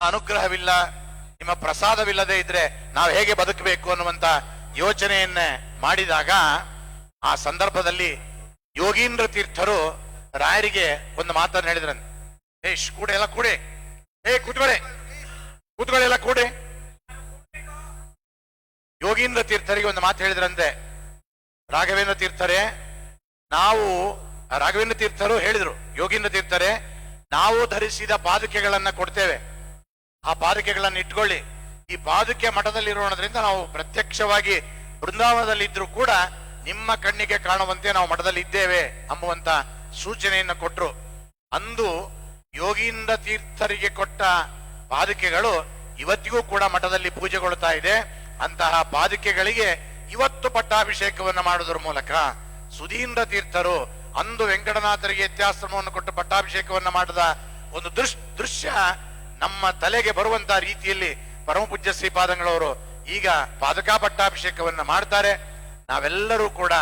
ಅನುಗ್ರಹವಿಲ್ಲ, ನಿಮ್ಮ ಪ್ರಸಾದವಿಲ್ಲದೆ ಇದ್ರೆ ನಾವು ಹೇಗೆ ಬದುಕಬೇಕು ಅನ್ನುವಂತ ಯೋಚನೆಯನ್ನೇ ಮಾಡಿದಾಗ ಆ ಸಂದರ್ಭದಲ್ಲಿ ಯೋಗೀಂದ್ರ ತೀರ್ಥರು ರಾಯರಿಗೆ ಒಂದು ಮಾತನ್ನು ಹೇಳಿದ್ರಂತೆ. ಕೂಡೆ ಎಲ್ಲ ಕೂಡೆ, ಕೂತ್ಕೊಳ್ಳಿ ಎಲ್ಲ ಕೂಡೆ. ಯೋಗೀಂದ್ರ ತೀರ್ಥರಿಗೆ ಒಂದು ಮಾತು ಹೇಳಿದ್ರಂತೆ. ರಾಘವೇಂದ್ರ ತೀರ್ಥರೇ, ರಾಘವೇಂದ್ರ ತೀರ್ಥರು ಹೇಳಿದ್ರು, ಯೋಗೀಂದ್ರ ತೀರ್ಥರೇ, ನಾವು ಧರಿಸಿದ ಪಾದುಕೆಗಳನ್ನ ಕೊಡ್ತೇವೆ, ಆ ಪಾದುಕೆಗಳನ್ನು ಇಟ್ಕೊಳ್ಳಿ. ಈ ಪಾದುಕೆ ಮಠದಲ್ಲಿರೋದ್ರಿಂದ ನಾವು ಪ್ರತ್ಯಕ್ಷವಾಗಿ ಬೃಂದಾವನದಲ್ಲಿ ಇದ್ರೂ ಕೂಡ ನಿಮ್ಮ ಕಣ್ಣಿಗೆ ಕಾಣುವಂತೆ ನಾವು ಮಠದಲ್ಲಿ ಇದ್ದೇವೆ ಎಂಬುವಂತ ಸೂಚನೆಯನ್ನು ಕೊಟ್ರು. ಅಂದು ಯೋಗೀಂದ್ರ ತೀರ್ಥರಿಗೆ ಕೊಟ್ಟ ಪಾದುಕೆಗಳು ಇವತ್ತಿಗೂ ಕೂಡ ಮಠದಲ್ಲಿ ಪೂಜೆಗೊಳ್ತಾ ಇದೆ. ಅಂತಹ ಪಾದುಕೆಗಳಿಗೆ ಇವತ್ತು ಪಟ್ಟಾಭಿಷೇಕವನ್ನು ಮಾಡುವುದರ ಮೂಲಕ ಸುಧೀಂದ್ರ ತೀರ್ಥರು ಅಂದು ವೆಂಕಟನಾಥರಿಗೆ ಇತ್ಯಾಶ್ರಮವನ್ನು ಕೊಟ್ಟು ಪಟ್ಟಾಭಿಷೇಕವನ್ನು ಮಾಡಿದ ಒಂದು ದೃಶ್ಯ ನಮ್ಮ ತಲೆಗೆ ಬರುವಂತಹ ರೀತಿಯಲ್ಲಿ ಪರಮ ಪೂಜ್ಯ ಶ್ರೀಪಾದಂಗಳವರು ಈಗ ಪಾದಕಾ ಪಟ್ಟಾಭಿಷೇಕವನ್ನ ಮಾಡ್ತಾರೆ. ನಾವೆಲ್ಲರೂ ಕೂಡ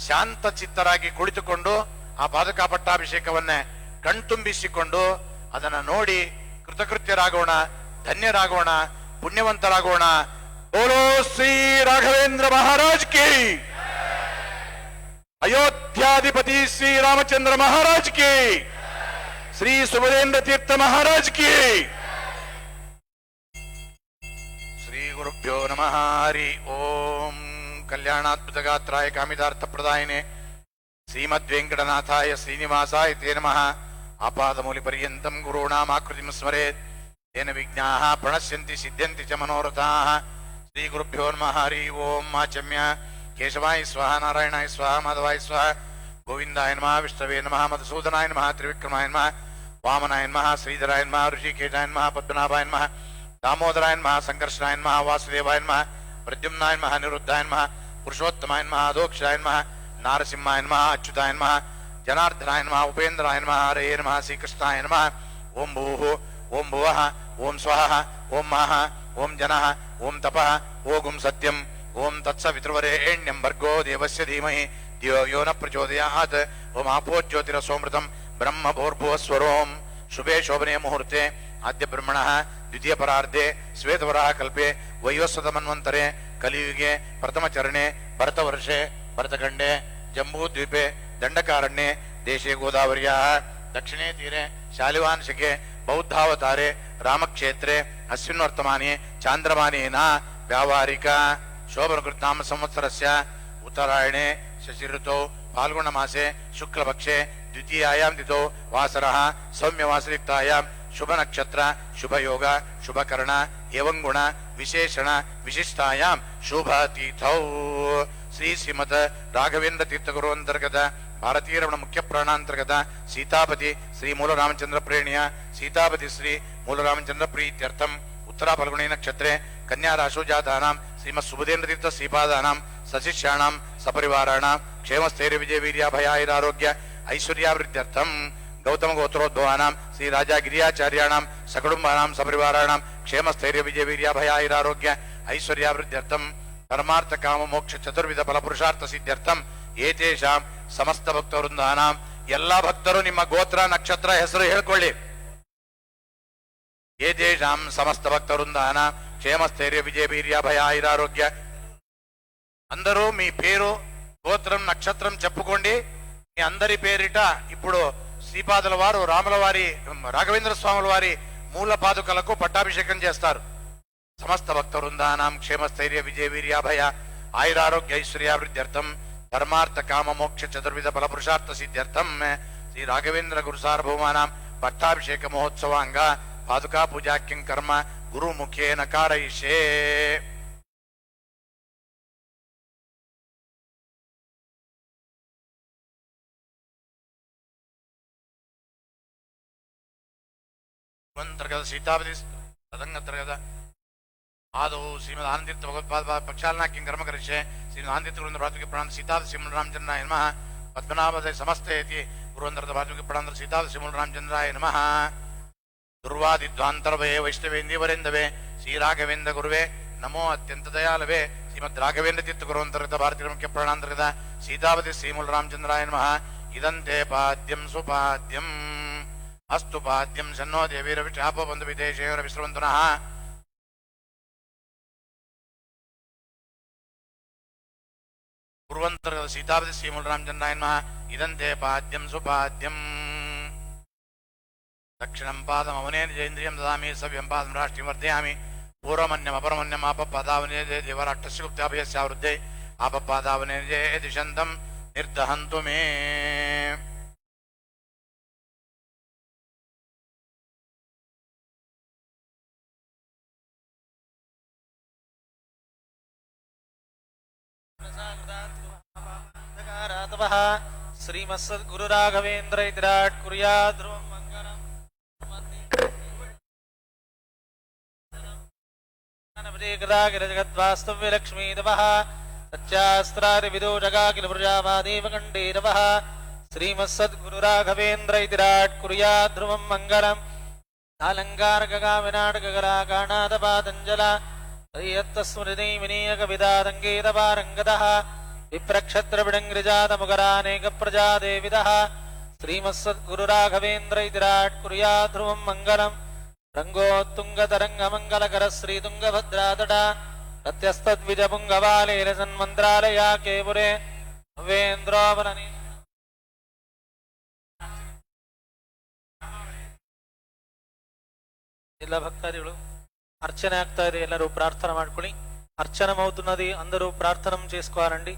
ಶಾಂತ ಚಿತ್ತರಾಗಿ ಕುಳಿತುಕೊಂಡು ಆ ಪಾದಕಾ ಪಟ್ಟಾಭಿಷೇಕವನ್ನೇ ಕಣ್ತುಂಬಿಸಿಕೊಂಡು ಅದನ್ನ ನೋಡಿ ಕೃತಕೃತ್ಯರಾಗೋಣ, ಧನ್ಯರಾಗೋಣ, ಪುಣ್ಯವಂತರಾಗೋಣ. ಬೋಲೋ ಶ್ರೀ ರಾಘವೇಂದ್ರ ಮಹಾರಾಜ್ ಕಿ, ಅಯೋಧ್ಯಾಧಿಪತಿ ಶ್ರೀ ರಾಮಚಂದ್ರ ಮಹಾರಾಜ್ ಕಿ, ಶ್ರೀ ಸುಬುಧೇಂದ್ರ ತೀರ್ಥ ಮಹಾರಾಜ್ ಕಿ. ಶ್ರೀ ಗುರುಭ್ಯೋ ನಮಃ. ಹರಿ ಓಂ. ಕಲ್ಯಾಣಾದ್ಭುತ ಗಾತ್ರಾಯ ಕಾಮಿತಾರ್ಥ ಪ್ರದಾಯಿನೇ ಶ್ರೀಮದ್ ವೆಂಕಟನಾಥಾಯ ಶ್ರೀನಿವಾಸಾಯ ತೇ ನಮಃ. ಆಪಾದಮೂಲಿ ಪರ್ಯಂತಂ ಗುರುಣಾಮಾಕೃತಿಂ ಸ್ಮರೇತ್ ತೇನ ವಿಘ್ನಾಃ ಪ್ರಣಶ್ಯಂತಿ ಸಿದ್ಧ್ಯಂತಿ ಚ ಮನೋರಥಾಃ. ಶ್ರೀ ಗುರುಭ್ಯೋ ನಮಃ. ಹರಿ ಓಂ. ಆಚಮ್ಯ ಕೇಶವಾಯ ಸ್ವಹ, ನಾರಾಯಣಾಯ ಸ್ವಹ, ಮಾಧವಾಯ ಸ್ವಹ, ಗೋವಿಂದಾಯ ನಮಃ, ವಿಷ್ಣವೇ ನಮಃ, ಮಧುಸೂದನಾಯ ನಮಃ, ತ್ರಿವಿಕ್ರಮಾಯ ನಮಃ, ವಾಮನಾಯ ನಮಃ, ಶ್ರೀಧರಾಯ ನಮಃ, ಋಷಿಕೇಶಾಯ ನಮಃ, ಪದ್ಮನಾಭಾಯ ನಮಃ, ದಾಮೋದರಾಯ ನಮಃ, ಸಂಕರ್ಷಣಾಯ ನಮಃ, ವಾಸುದೇವಾಯ ನಮಃ, ಪ್ರದ್ಯುಮ್ನಾಯ ನಮಃ, ನಿರುದ್ಧಾಯ ನಮಃ, ಪುರುಷೋತ್ತಮಾಯ ನಮಃ, ಅಧೋಕ್ಷಾಯ ನಮಃ, ನಾರಸಿಂಹಾಯ ನಮಃ, ಅಚ್ಯುತಾಯ ನಮಃ, ಜನಾರ್ದನಾಯ ನಮಃ, ಉಪೇಂದ್ರಾಯ ನಮಃ, ಹರಯೇ ನಮಃ, ಶ್ರೀಕೃಷ್ಣಾಯ ನಮಃ. ಓಂ ಭೂಃ, ಓಂ ಭುವಃ, ಓಂ ಸ್ವಃ, ಓಂ ಮಹಃ, ಓಂ ಜನಃ, ಓಂ ತಪಃ, ಓಂ ಸತ್ಯಂ, ಓಂ ತತ್ಸವಿತೃವರೇಣ್ಯಂ ಭರ್ಗೋ ದೇವಸ್ಯ ಧೀಮಹಿ ಧಿಯೋ ಯೋ ನ ಪ್ರಚೋದಯಾತ್. ಓಂ ಆಪೋ ಜ್ಯೋತಿರಸೋಮೃತಂ ಬ್ರಹ್ಮ ಭೂರ್ಭುವಸ್ವರೋಂ. ಶುಭೇ ಶೋಭನೆ ಮುಹೂರ್ತೆ ಆದ್ಯ ಬ್ರಹ್ಮಣಃ ದ್ವಿತೀಯ ಪರಾರ್ಧೆ ಶ್ವೇತವರಾಹ ಕಲ್ಪೆ ವೈವಸ್ವತ ಮನ್ವಂತರೆ ಕಲಿಯುಗೆ ಪ್ರಥಮ ಚರಣೆ ಭರತವರ್ಷೆ ಭರತಖಂಡೆ ಜಂಬೂದ್ವೀಪೆ ದಂಡಕಾರಣ್ಯೆ ದೇಶೇ ಗೋದಾವರ್ಯಾಃ ದಕ್ಷಿಣೇ ತೀರೆ ಶಾಲಿವಾಂಶಿಕೆ ಬೌದ್ಧಾವತಾರೆ ರಾಮಕ್ಷೇತ್ರೆ ಅಸ್ಮಿನ್ವರ್ತಮಾನೆ ಚಾಂದ್ರಮಾನೇನ ವ್ಯಾವಹಾರಿಕ ಶೋಭನಕೃತ್ನಾಮ ಸಂವತ್ಸರಸ್ಯ ಉತ್ತರಾಯಣೆ ಶಶಿ ಋತೌ ಫಾಲ್ಗುಣ ಮಾಸೆ ಶುಕ್ಲಪಕ್ಷೆ ದ್ವಿತೀಯಾಯಾಂ ತಿಥೌ ವಾಸರಃ ಸೌಮ್ಯವಾಸಯುಕ್ತಾಯಾಂ ಶುಭ ನಕ್ಷತ್ರ ಶುಭ ಯೋಗ ಶುಭ ಕರ್ಣ ಏವಂ ಗುಣ ವಿಶೇಷಣ ವಿಶಿಷ್ಟಾಯಾಂ ಶುಭ ತೀರ್ಥೌ. ಶ್ರೀಮದ್ ರಾಘವೇಂದ್ರ ತೀರ್ಥಗುರು ಅಂತರ್ಗತ ಭಾರತೀಯ ರಮಣ ಮುಖ್ಯ ಪ್ರಾಣಾಂತರ್ಗತ ಸೀತಾಪತಿ ಶ್ರೀ ಮೂಲರಾಮಚಂದ್ರ ಪ್ರೇಣಿಯ ಸೀತಾಪತಿ ಶ್ರೀ ಮೂಲರಾಮಚಂದ್ರ ಪ್ರೀತ್ಯರ್ಥಂ ಉತ್ತರ ಫಲ್ಗುಣಿ ನಕ್ಷತ್ರೆ ಕನ್ಯಾ ರಾಶೋಜಾತಾನಾಂ ಶ್ರೀಮತ್ ಸುಬುಧೇಂದ್ರ ತೀರ್ಥ ಶ್ರೀಪಾದಾನಾಂ ಸಶಿಷ್ಯಾಣಾಂ ಸಪರಿವಾರಾಣಾಂ ಕ್ಷೇಮಸ್ಥೈರ್ಯ ವಿಜಯ ವೀರ್ಯಾಭಯಾೈರಾರೋಗ್ಯ ಐಶ್ವರ್ಯಾವೃದ್ಧ್ಯರ್ಥಂ ಗೌತಮ ಗೋತ್ರೋದ್ಭವಾನಾಂ ಶ್ರೀ ರಾಜ ಗಿರಿಯಾಚಾರ್ಯಾಣಾಂ ಸಕುಟುಂಬಾನಾಂ ಸಪರಿವಾರಾಣಾಂ ಕ್ಷೇಮಸ್ಥೈರ್ಯ ವಿಜಯ ವೀರ್ಯಾಭಯಾೈರಾರೋಗ್ಯ ಐಶ್ವರ್ಯಾವೃದ್ಧ್ಯರ್ಥಂ ಪರಮಾರ್ಥ ಕಾಮ ಮೋಕ್ಷ ಚತುರ್ವಿಧ ಫಲಪುರುಷಾರ್ಥ ಸಿದ್ಧ್ಯರ್ಥಂ ಏತೇಷಾಂ ಸಮಸ್ತ ಭಕ್ತವೃಂದಾನಾಂ. ಎಲ್ಲಾ ಭಕ್ತರು ನಿಮ್ಮ ಗೋತ್ರ ನಕ್ಷತ್ರ ಹೆಸರು ಹೇಳ್ಕೊಳ್ಳಿ. ఏతేషాం సమస్త భక్తవృందానాం క్షేమస్థైర్య విజయ వీర్యాభయ ఆయురారోగ్య. అందరూ మీ పేరు గోత్రం నక్షత్రం చెప్పుకోండి. మీ అందరి పేరిట ఇప్పుడు శ్రీపాదుల వారు రాముల వారి రాఘవేంద్ర స్వాముల వారి మూల పాదుకలకు పట్టాభిషేకం చేస్తారు. సమస్త భక్తవృందానాం క్షేమస్థైర్య విజయ వీర్యాభయ ఆయురారోగ్య ఐశ్వర్యావృద్ధ్యర్థం ధర్మార్థ కామ మోక్ష చతుర్విధ ఫలపురుషార్థ సిద్ధ్యర్థం శ్రీ రాఘవేంద్ర గురు సార్వభౌమానాం పట్టాభిషేక మహోత్సవాంగ ಪಾದುಕಾ ಪೂಜಾಕ್ಯಂ ಕರ್ಮ ಗುರು ಮುಖೇನ ಕಾರಯಿಷೇ. ಅಂತರ್ಗತ ಸೀತಾಪತಿ ತದಂಗಂತರ್ಗತ ಆದೌ ಶ್ರೀಮದ್ ಆನಂದತೀರ್ಥ ಭಗವತ್ಪಾದ ಪ್ರಕ್ಷಾಲನಾಕ್ಯಂ ಕರ್ಮ ಕರಿಷ್ಯೆ. ಶ್ರೀಮದ್ ಆನಂದತೀರ್ಥ ಪ್ರಾಥಮಿಕ ಪ್ರಾಣ ಸೀತಾದ ಶ್ರೀಮಲ್ ರಾಮಚಂದ್ರಾಯ ನಮಃ. ಪದ್ಮನಾಭದ ಸಮಸ್ತೇತಿ ಗುರುವಂತರದ ಪ್ರಾಥಮಿಕ ಪ್ರಾಣ ಸೀತಾದ ಶ್ರೀಮಲ್ ರಾಮಚಂದ್ರಾಯ ನಮಃ. ದುರ್ವಾದಿಧ್ವಾಂತರವೇ ವೈಷ್ಣವೇಂದೀವರೆಂದವೇ ಶ್ರೀ ರಾಘವೇಂದ್ರ ಗುರುವೇ ನಮೋ ಅತ್ಯಂತ ದಯಾಲವೇ. ಶ್ರೀಮದ್ ರಾಘವೇಂದ್ರ ತೀರ್ಥ ಗುರುವಂತರ್ಗತ ಭಾರತೀಯ ಮುಖ್ಯ ಪ್ರಾಣಾಂತರ್ಗತ ಸೀತಾಪತಿ ಶ್ರೀಮೂಲ ರಾಮಚಂದ್ರಾಯ ನಮಃ. ಇದಂತೆ ಪಾದ್ಯಂ ಸುಪಾದ್ಯಂ अस्तु पाद्यं सन्नो देवीरविचापबन्धु विदेशयोरविस्रवन्तु नः पूर्वन्तर्गत सीतापति श्रीमूलरामचन्द्राय नमः इदं ते पाद्यं सुपाद्यम् दक्षिणं पादमवनेन जैन्द्रियं ददामि सव्यं पादं राष्ट्रियं वर्धयामि पूर्वमन्यम् अपरमन्यम् आपपादावने देवराट्टस्य गुप्ताभयस्यावृद्धे आपपादावने दिशन्तं निर्दहन्तु मे श्रीमत्सद्गुरु राघवेन्द्र विराट कुर्यात् ध्रुवं मंगलम् जगद्वास्तव्य लक्ष्मी नमः सच्चास्त्रादिविदो जगाखिल प्रजावादेव कंडेरवः श्रीमत्सद्गुरु राघवेन्द्र विराट कुर्यात् ध्रुवं मंगलम् अलंकार गगा विनाट गगला गानाद पातंजला तस्मृति विनीय कविदारंगेद पारंगदः विप्रक्षत्र विडंग्रिजात मुगरानेक प्रजा देविदः श्रीमत्सद्गुरु राघवेन्द्र विराट कुर्यात् ध्रुवं मंगलम् रंगोत्तुंगतरंग मंगलकर श्री तुंगभद्रातटा प्रत्यस्तद्विजपुंगवालेन सन्मन्त्रालया केपुरे नवेन्द्रोवलनि ಎಲ್ಲ ಭಕ್ತಾದಿಗಳು అర్చన ಆಗ್ತಾ ಇದೆ ಎಲ್ಲರೂ ಪ್ರಾರ್ಥನೆ ಮಾಡ್ಕೊಳ್ಳಿ అర్చన అవుతున్నది అందరూ ప్రార్థన చేసుకోవాలండి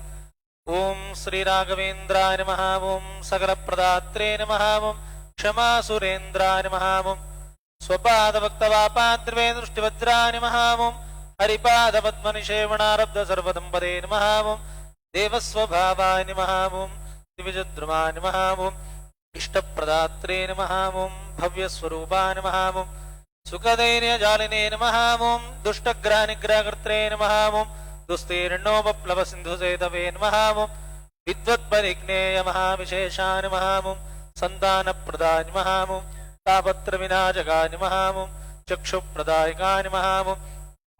ఓం శ్రీ రాఘవేంద్రాయ నమః ఓం సకల ప్రదాత్రే నమః ఓం క్షమా సురేంద్రాయ నమః ఓం స్వపాద భక్తవాపాద్రవే దృష్టివజ్రాయ నమః ఓం హరిపాద పద్మనిషేవణారబ్ధ సర్వదంపదే నమః ఓం దేవస్వభావాయ నమః ఓం దివిజద్రుమాయ నమః ఓం ఇష్టప్రదాత్రే నమః ఓం భవ్యస్వరూపాయ నమః ఓం सुखदैर्यजालिने नमः ओं दुष्टग्रहनिग्रहकर्त्रे नमः ओं दुस्तीर्णोपप्लवसिन्धुसेतवे नमः ओं विद्वत्परिज्ञेय महाविशेषाय नमः ओं सन्तानप्रदाय नमः ओं तापत्रविनाशकाय नमः ओं चक्षुप्रदायकाय नमः ओं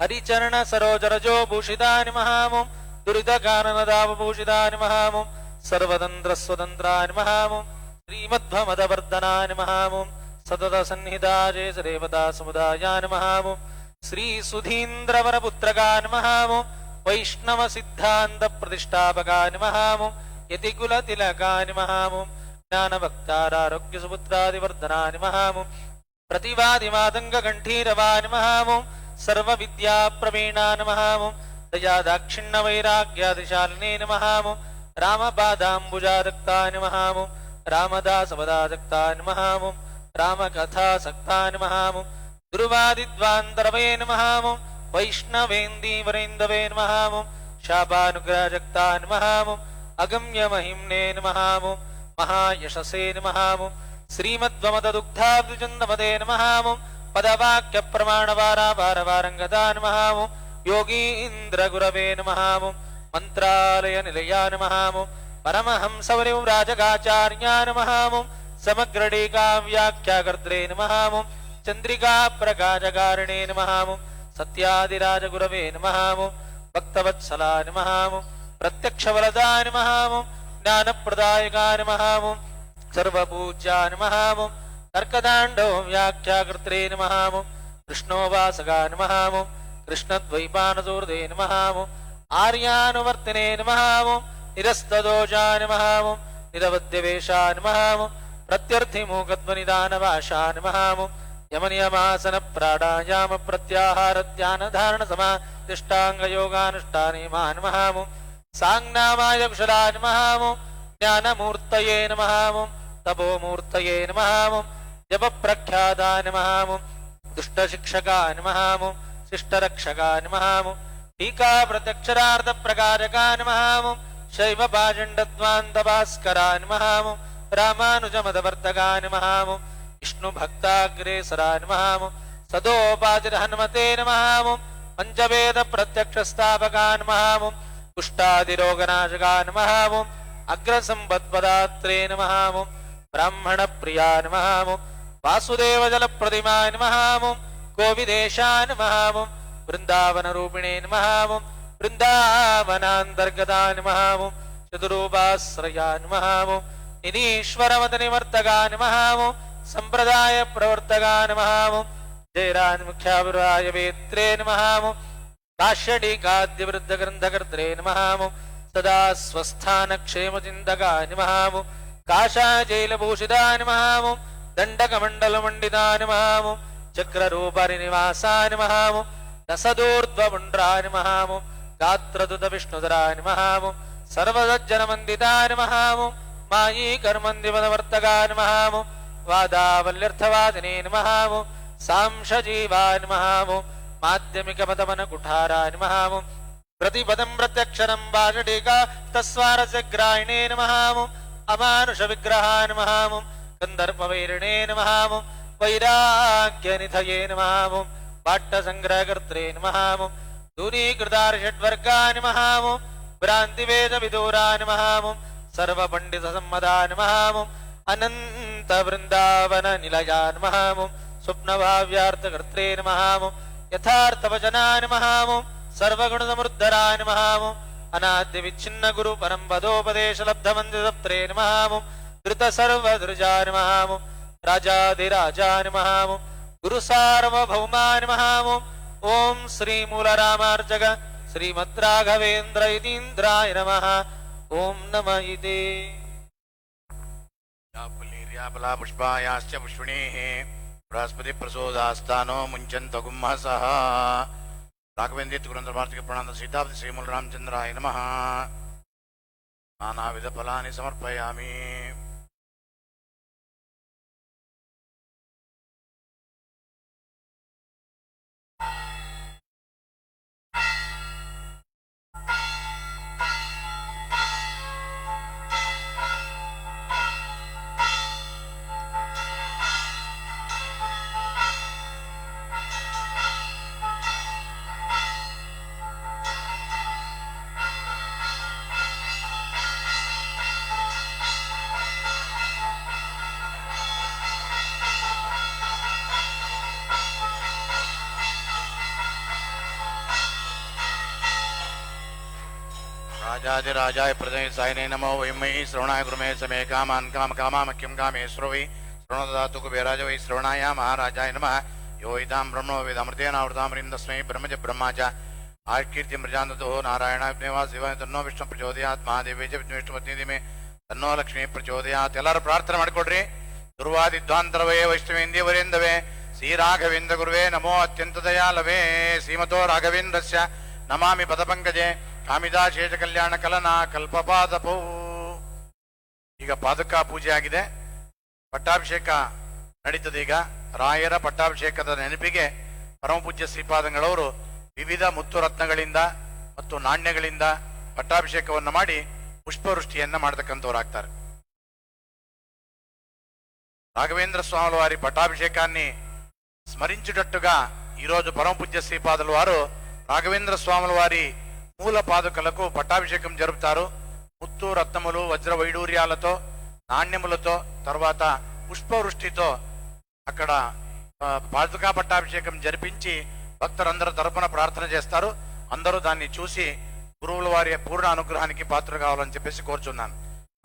हरिचरणसरोजरजोभूषिताय नमः ओं दुरितकाननदावभूषिताय नमः ओं सर्वतन्त्रस्वतन्त्राय नमः ओं श्रीमध्वमदवर्धनाय नमः ओं सतत सन्निधाजे सदेवता समुदायाय नमः ओं श्री सुधीन्द्रवरपुत्रकाय नमः ओं वैष्णव सिद्धान्त प्रतिष्ठापकाय नमः ओं यतिकुलतिलकाय नमः ओं ज्ञानभक्तारारोग्य सुपुत्रादिवर्धनाय नमः ओं प्रतिवादिमातङ्गकण्ठीरवाय नमः ओं सर्वविद्याप्रवीणाय नमः ओं दयादाक्षिण्यवैराग्यादिशालिने नमः ओं रामपादाम्बुजादक्ताय नमः ओं रामदासवदादक्ताय नमः ओं रामकथासक्ताय नमः ओं दुर्वादिद्वान्तरवे नमः ओं वैष्णवेन्दीवरेन्दवे नमः ओं शापानुग्रहजक्ताय नमः ओं अगम्यमहिम्ने नमः ओं महायशसे नमः ओं श्रीमद्वमददुग्धाब्जन्दमदे नमः ओं पदवाक्यप्रमाणवारावारवारङ्गदा नमः ओं योगीन्द्रगुरवे नमः ओं मन्त्रालयनिलया नमः ओं परमहंसवरिव्राजकाचार्या नमः ओं समग्रटीका व्याख्याकर्त्रे नमः ओं चंद्रिका प्रकाशकारिणे नमः ओं सत्यादिराजगुरवे नमः ओं भक्तवत्सलाय नमः ओं प्रत्यक्षवरदाय नमः ओं ज्ञानप्रदायकाय नमः ओं सर्वपूज्याय नमः ओं तर्कदाण्डो व्याख्याकर्त्रे नमः ओं कृष्णोपासकाय नमः ओं कृष्णद्वैपायनसुहृदे नमः ओं आर्यानुवर्तिने नमः ओं निरस्तदोषाय नमः ओं निरवध्यवेशाय नमः ओं प्रत्यर्थिमूकध्वनिदानभाषा नमः ओं यमनियमासन प्राणायाम प्रत्याहार ध्यान धारण समाधिष्टांगयोगानुष्ठाने नमः ओं सांज्ञामाय कुशलाय नमः ओं ज्ञानमूर्तये नमः ओं तपोमूर्तये नमः ओं जपप्रख्याताय नमः ओं दुष्टशिक्षकाय नमः ओं शिष्टरक्षकाय नमः ओं टीका प्रत्यक्षरार्थप्रकारकाय नमः ओं शैवपाषण्डध्वान्तभास्कराय नमः ओं रामानुजमदवर्तकाय नमः ओं विष्णुभक्ताग्रेसराय नमः ओं सदोपाचिरहनुमते नमः ओं पञ्चवेदप्रत्यक्षस्थापकाय नमः ओं कुष्ठादिरोगनाशकाय नमः ओं अग्रसम्पत्पदात्रे नमः ओं ब्राह्मणप्रियाय नमः ओं वासुदेवजलप्रतिमाय नमः ओं गोविदेशाय नमः ओं वृन्दावनरूपिणे नमः ओं वृन्दावनान्तर्गताय नमः ओं चतुरूपाश्रयाय नमः ओं निरीश्वरवदनिवर्तकाय नमः ओं సంప్రదాయ ప్రవర్తకాయ నమః ఓం జయరాజ్ ముఖ్యాభిరాయ వేత్రే నమః ఓం కాశ్యడీకాద్య వృద్ధ గ్రంథకర్త్రే నమః ఓం సదా స్వస్థాన క్షేమ చింతకాయ నమః ఓం కాషాయజైలభూషితాయ నమః ఓం దండకమండలమండితాయ నమః ఓం చక్రరూపరినివాసాయ నమః ఓం దశదూర్ధ్వపుండ్రాయ నమః ఓం గాత్రదుత విష్ణుధరాయ నమః ఓం సర్వసజ్జనమందితాయ నమః ఓం మాయీకర్మందివదవర్తకాయ నమః ఓం వాదావల్యర్థవాదినే నమః ఓం సాంశజీవాయ నమః ఓం మాధ్యమికపదమనకుఠారాయ నమః ఓం ప్రతిపదం ప్రత్యక్షరం వాజడేకా తస్వారస్య గ్రాయిణే నమః ఓం అమానుష విగ్రహాయ నమః ఓం కందర్పవైరిణే నమః ఓం వైరాగ్యనిధయే నమః ఓం పాట్టసంగ్రహకర్త్రే నమః ఓం దూరీకృతార్షడ్వర్గాయ నమః ఓం భ్రాంతివేదవిదూరాయ నమః ఓం సర్వపండితసమ్మదాయ నమః ఓం అనంత వృందావన నిలయాయ నమః ఓం స్వప్నభావ్యార్థకర్త్రే నమః ఓం యథార్థవచనాయ నమః ఓం సర్వగుణసముద్ధరాయ నమః ఓం అనాద్య విచ్ఛిన్న గురు పరంపదోపదేశలబ్ధమందితప్త్రే నమః ఓం ధృత సర్వధృజాయ నమః ఓం రాజాధిరాజాయ నమః ఓం గురు సార్వభౌమాయ నమః ఓం ఓం శ్రీమూలరామార్జక శ్రీమద్రాఘవేంద్ర ఇతీంద్రాయ నమః ఓం నమ ఇదే పుల్లీర్యాపలా పుష్పాయాశ్చ పుష్పిణీః బృహస్పతి ప్రసోదాస్తానో ముంచంత గుమ్మసః రాఘవేంద్ర గురంద్రమార్తిక ప్రణాంత సీతాపతి శ్రీమూల రామచంద్రాయ నమః నానావిధ ఫలాని సమర్పయామి. राजाय प्रदय सायने नमो वैमयी श्रवणाय गुरुमे समे कामान् कामकामामख्यं कामे श्रवै श्रवणदातु कुबेराज वै श्रवणाय महाराजाय नमः यो इदां ब्रह्मणो वेदामृतेनावृतामृं तस्मै ब्रह्मज ब्रह्माच आकीर्ति मृजानतो नारायणाग्नेवा शिवाय तन्नो विष्णु प्रचोदयात् महादेवे च विष्णुपत्नी तन्नो लक्ष्मी प्रचोदयात् ಎಲ್ಲರೂ ಪ್ರಾರ್ಥನೆ ಮಾಡಿಕೊಳ್ಳ್ರಿ. ದುರ್ವಾದಿಧ್ವಾಂತರವೇ ವೈಷ್ಣವೇಂದ್ಯವರೇಂದವೇ ಶ್ರೀ ರಾಘವೇಂದ್ರ ಗುರುವೇ ನಮೋ ಅತ್ಯಂತ ದಯಾಲವೇ ಶ್ರೀಮತೋ ರಾಘವೇಂದ್ರಸ್ಯ ನಮಾಮಿ ಪದಪಂಕಜೆ ಕಾಮಿದಾ ಶೇಷ ಕಲ್ಯಾಣ ಕಲನ ಕಲ್ಪಪಾದಪೋ. ಈಗ ಪಾದುಕಾ ಪೂಜೆ ಆಗಿದೆ, ಪಟ್ಟಾಭಿಷೇಕ ನಡೀತದೆ. ಈಗ ರಾಯರ ಪಟ್ಟಾಭಿಷೇಕದ ನೆನಪಿಗೆ ಪರಮಪೂಜ್ಯ ಶ್ರೀಪಾದಂಗಳವರು ವಿವಿಧ ಮುತ್ತು ರತ್ನಗಳಿಂದ ಮತ್ತು ನಾಣ್ಯಗಳಿಂದ ಪಟ್ಟಾಭಿಷೇಕವನ್ನು ಮಾಡಿ ಪುಷ್ಪವೃಷ್ಟಿಯನ್ನ ಮಾಡತಕ್ಕಂಥವ್ರಾಗ್ತಾರೆ. రాఘవేంద్ర స్వాముల వారి పట్టాభిషేకాన్ని స్మరించుటట్టుగా ఈరోజు పరమపూజ్య శ్రీపాదుల వారు రాఘవేంద్ర స్వాముల వారి మూల పాదుకలకు పట్టాభిషేకం జరుపుతారు. ముత్తు రత్నములు వజ్ర వైడూర్యాలతో నాణ్యములతో తర్వాత పుష్పవృష్టితో అక్కడ పాదుకా పట్టాభిషేకం జరిపించి భక్తులందరూ తరపున ప్రార్థన చేస్తారు. అందరూ దాన్ని చూసి గురువుల వారి పూర్ణ అనుగ్రహానికి పాత్ర కావాలని చెప్పేసి కోరుచున్నాను.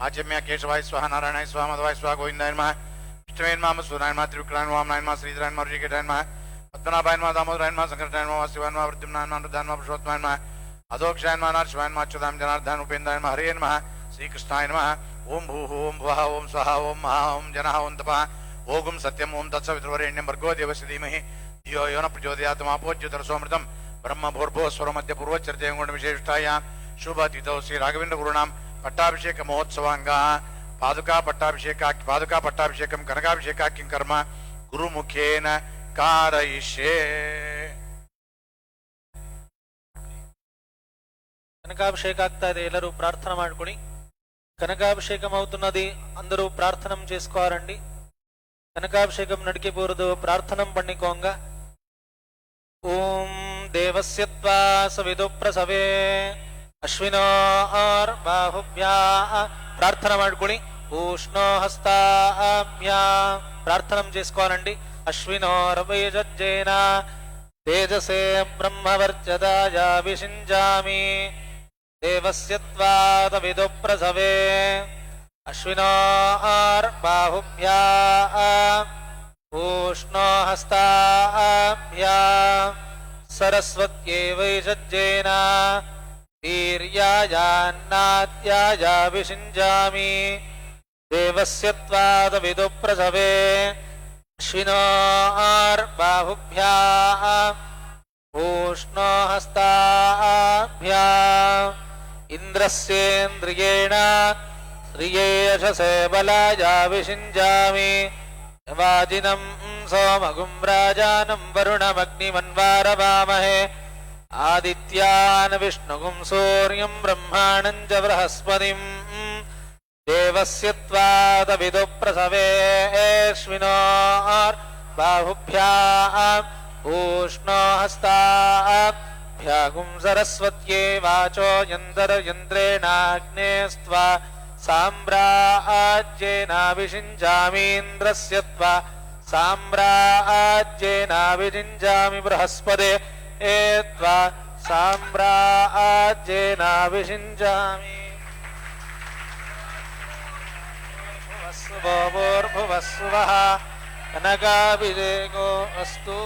ఆచమ్య కేశవాయ స్వాహ నారాయణ స్వాహ మధవాయ స్వాహ గోవిందాయ నమః విష్ణువేన్మ సూర్యాయన్మ త్రివిక్రాయన్మ నమ శ్రీధరాయన్మ ఋషికేశాయన్మ పద్మనాభాయన్మ దామోదరాయన్మ సంకటాయన్మ వాసువాయన్మ వృద్ధినాయన్మ అనుదాన్మ పురుషోత్తమాయన్మ అధోక్షాయన్మ నరశివాయన్మ అచ్యుతాం జనార్దన్ ఉపేంద్రాయన్మ హరే నమః శ్రీకృష్ణాయ నమః. ఓం భూః ఓం భువః ఓం స్వః ఓం మహా ఓం జనః ఓం తపః ఓం సత్యం ఓం తత్సవితుర్వరేణ్యం భర్గో దేవస్య ధీమహి ధియో యో న ప్రచోదయాత్ మాపోజ్యుతరసోమృతం బ్రహ్మ భూర్భువస్వర మధ్య పూర్వచర్యగుణ విశేషాయాం శుభతిథౌ శ్రీ రాఘవేంద్ర గురుణాం పట్టాభిషేక మహోత్సవాంగా పాదుకా పట్టాభిషేకం కనకాభిషేకాఖ్యం కర్మ గురుముఖేన కారయిష్యే. కనకాభిషేక ಆಗ್ತಾ ಇದೆ. ಎಲ್ಲರೂ ಪ್ರಾರ್ಥನೆ ಮಾಡ್ಕೊಳ್ಳಿ. కనకాభిషేకం అవుతున్నది, అందరూ ప్రార్థన చేసుకోవాలండి. కనకాభిషేకం నడికిపోరుదు, ప్రార్థనం పణ్ణికోంగ. ఓం దేవస్య త్వా సవిదు ప్రసవే అశ్వినో బాహుభ్యా ప్రార్థన ಮಾಡ್ಕೊಳ್ಳಿ. ఊష్ణో హస్తాభ్యా ప్రార్థన చేసుకోవాలండి. అశ్వినోర్వైజజ్జేన తేజసే బ్రహ్మవర్చదాయ విషింజామి దేవస్య త్వా సవిదు ప్రసవే अश्विनोर्बाहुभ्याम् ऊष्णो हस्ताभ्याम् सरस्वत्यै वैषज्येन वीर्यायान्नाद्याय विषिञ्जामि देवस्य त्वादविदुप्रसवे अश्विनोर्बाहुभ्याम् ऊष्णो हस्ताभ्याम् इन्द्रस्येन्द्रियेण श्रियेशसे बलाय विषिञ्जामि वाजिनं सोमगुं राजानं वरुणमग्निमन्वारवामहे आदित्यान् विष्णुगुं सूर्यं ब्रह्माणं च बृहस्पतिं देवस्य त्वादविदुप्रसवे अश्विनोर्बाहुभ्याम् ऊष्णो हस्ताभ्यागुं सरस्वत्यै वाचो यन्त्रेणाग्नेस्त्वा साम्राज्येनाभिषिञ्जामीन्द्रस्य त्वा साम्राज्येनाभिषिञ्जामि बृहस्पते त्वा साम्राज्येनाभिषिञ्जामि भूर्भुवस्सुवः कनकाभिषेको अस्तु।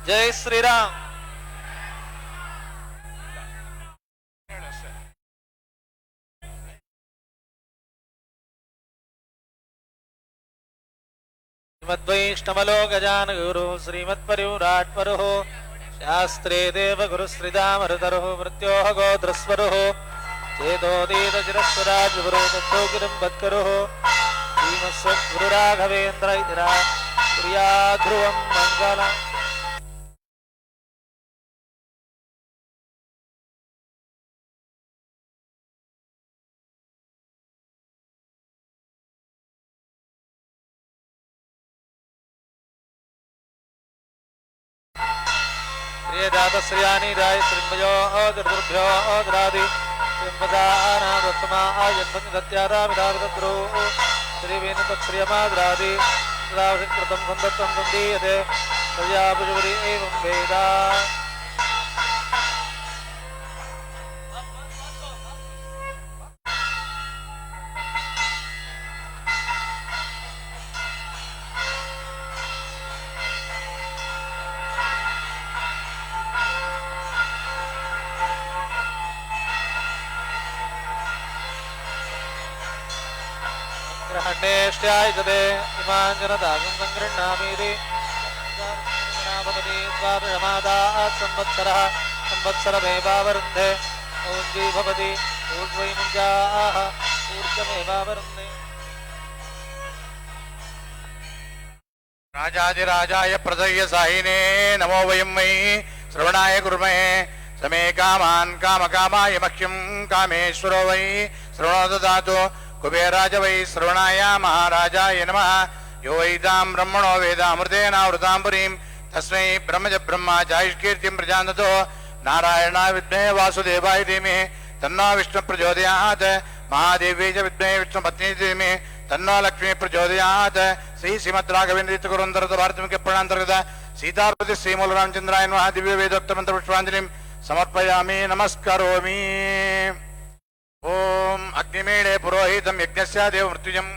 जय श्री राम। श्रीमद्वैष्णवलो गजानगुरुः श्रीमत्परिव्राट्परुः शास्त्रे देवगुरुश्रीदामरुतरुः मृत्योः गोत्रस्वरुः चेतोदीतचिरस्वराजगुरुतत्तोगिरं श्रीमत्सद्गुरुराघवेन्द्र इतिरा कुर्याद्ध्रुवं मङ्गलम्। दातश्रियानि राय श्रीमयो दुर्भ्यो द्रादि श्रीमदानादत्तमायन्मत्यादाविदाविद्रो श्रीवेन तत्श्रियमाद्रादि कृतं सन्दत्तं सन्दीयते प्रजापतिपति एवं वेदा। ग्रहणेष्ट्यायते इमाञ्जनदागं सङ्गृह्णामीति द्वादशमादात् संवत्सरः संवत्सरमेवावरुन्धे ऊर्जी भवति ऊर्ध्वै मुञ्जाः ऊर्जमेवावरुन्धे। राजाधिराजाय प्रदय्य साहिने नमो वयं मयि श्रवणाय कुर्महे समे कामान् कामकामाय मह्यं कामेश्वरो वै श्रवणो ददातु कुबेराज वै श्रवणाय महाराजाय नमः यो वैदां ब्रह्मणो वेदामृतेनावृतां पुरीं तस्मै ब्रह्मज ब्रह्मा जायुष्कीर्तिं प्रजानतो नारायणाय विद्महे वासुदेवाय धीमहि तन्नो विष्णु प्रचोदयात् महादेव्यै च विद्महे विष्णुपत्नी धीमहि तन्नो लक्ष्मी प्रचोदयात् श्री श्रीमद्राघवेन्द्र गुरुन्दरत भारतमुख्य प्राणान्तर्गत सीतापति श्रीमूलरामचन्द्राय नमः दिव्य वेदोक्त मंत्र पुष्पांजलिं समर्पयामि नमस्करोमि। ओम अग्निमेणे पुरोहितं यज्ञस्य देव मृत्युजम्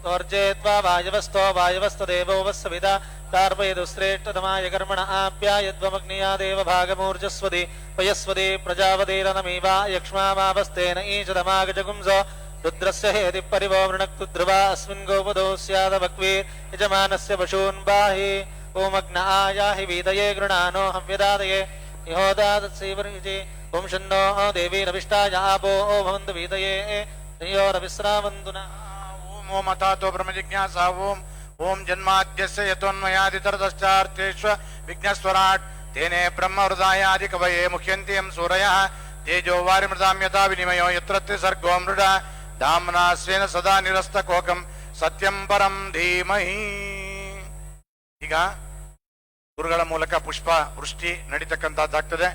र्जेत्वा वायवस्तो वायवस्तदेवो वस्सविदा तार्पयदुश्रेष्ठतमाय कर्मण आप्यायद्वमग्निया देव भागमूर्जस्वति पयस्वति प्रजापतिरनमीवा यक्ष्मावावस्तेन ईशदमागजगुंसो रुद्रस्य हेति परिवो वृणक्तु ध्रुवा अस्मिन् गोपदो स्यादवक्वीर् यजमानस्य पशून् बाहि ओमग्न आयाहि वीदये गृणानो हव्यदादये निहोदादत्सेवरिजे ओम शन्नो देवी रविष्टाय आपो भवन्तु वीदये तयोरविश्रावन्तु। ओम अथातो ब्रह्म जिज्ञासा ओम जन्माद्यस्य यतोन्मयादितरतश्चार्थेष्व विघ्नस्वराट् तेने ब्रह्म हृदायादि कवये मुह्यन्ति यं सूरयः तेजो वारिमृतां यथा विनिमयो यत्र त्रिसर्गो मृडा धाम्ना स्वेन सदा निरस्तकोकं सत्यं परं धीमहि। ಈಗ ಗುರುಗಳ ಮೂಲಕ ಪುಷ್ಪ ವೃಷ್ಟಿ ನಡೀತಕ್ಕಂಥದ್ದಾಗ್ತದೆ.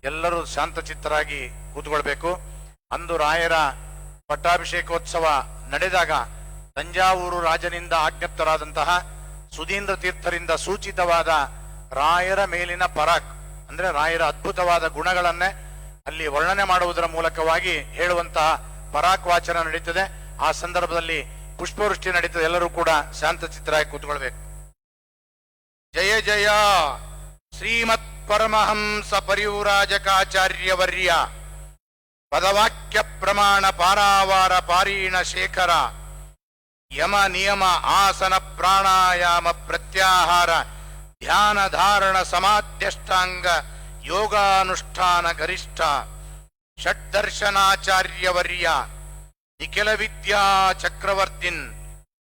ಎಲ್ಲರೂ ಶಾಂತಚಿತ್ತರಾಗಿ ಕೂತ್ಕೊಳ್ಬೇಕು. ಅಂದು ರಾಯರ ಪಟ್ಟಾಭಿಷೇಕೋತ್ಸವ ನಡೆದಾಗ ತಂಜಾವೂರು ರಾಜನಿಂದ ಆಜ್ಞಪ್ತರಾದಂತಹ ಸುಧೀಂದ್ರ ತೀರ್ಥರಿಂದ ಸೂಚಿತವಾದ ರಾಯರ ಮೇಲಿನ ಪರಾಕ್ ಅಂದ್ರೆ ರಾಯರ ಅದ್ಭುತವಾದ ಗುಣಗಳನ್ನೇ ಅಲ್ಲಿ ವರ್ಣನೆ ಮಾಡುವುದರ ಮೂಲಕವಾಗಿ ಹೇಳುವಂತಹ ಪರಾಕ್ ವಾಚನ ನಡೀತದೆ. ಆ ಸಂದರ್ಭದಲ್ಲಿ ಪುಷ್ಪವೃಷ್ಟಿ ನಡೀತದೆ. ಎಲ್ಲರೂ ಕೂಡ ಶಾಂತಚಿತ್ತರಾಗಿ ಕೂತ್ಕೊಳ್ಬೇಕು. ಜಯ ಜಯ ಶ್ರೀಮತ್ ಪರಮಹಂಸ ಪರಿವ್ರಾಜಕಾಚಾರ್ಯವರ್ಯ ಪದವಾಕ್ಯ ಪ್ರಮಾಣ ಪಾರಾವಾರ ಪಾರೀಣ ಶೇಖರ ಯಮ ನಿಯಮ ಆಸನ ಪ್ರಾಣಾಯಾಮ ಪ್ರತ್ಯಾಹಾರ ಧ್ಯಾನ ಧಾರಣ ಸಮಾಧ್ಯಷ್ಟಾಂಗ ಯೋಗಾನುಷ್ಠಾನ ಗರಿಷ್ಠ ಷಡ್ದರ್ಶನಾಚಾರ್ಯವರ್ಯ ನಿಖಿಲ ವಿದ್ಯಾ ಚಕ್ರವರ್ತಿನ್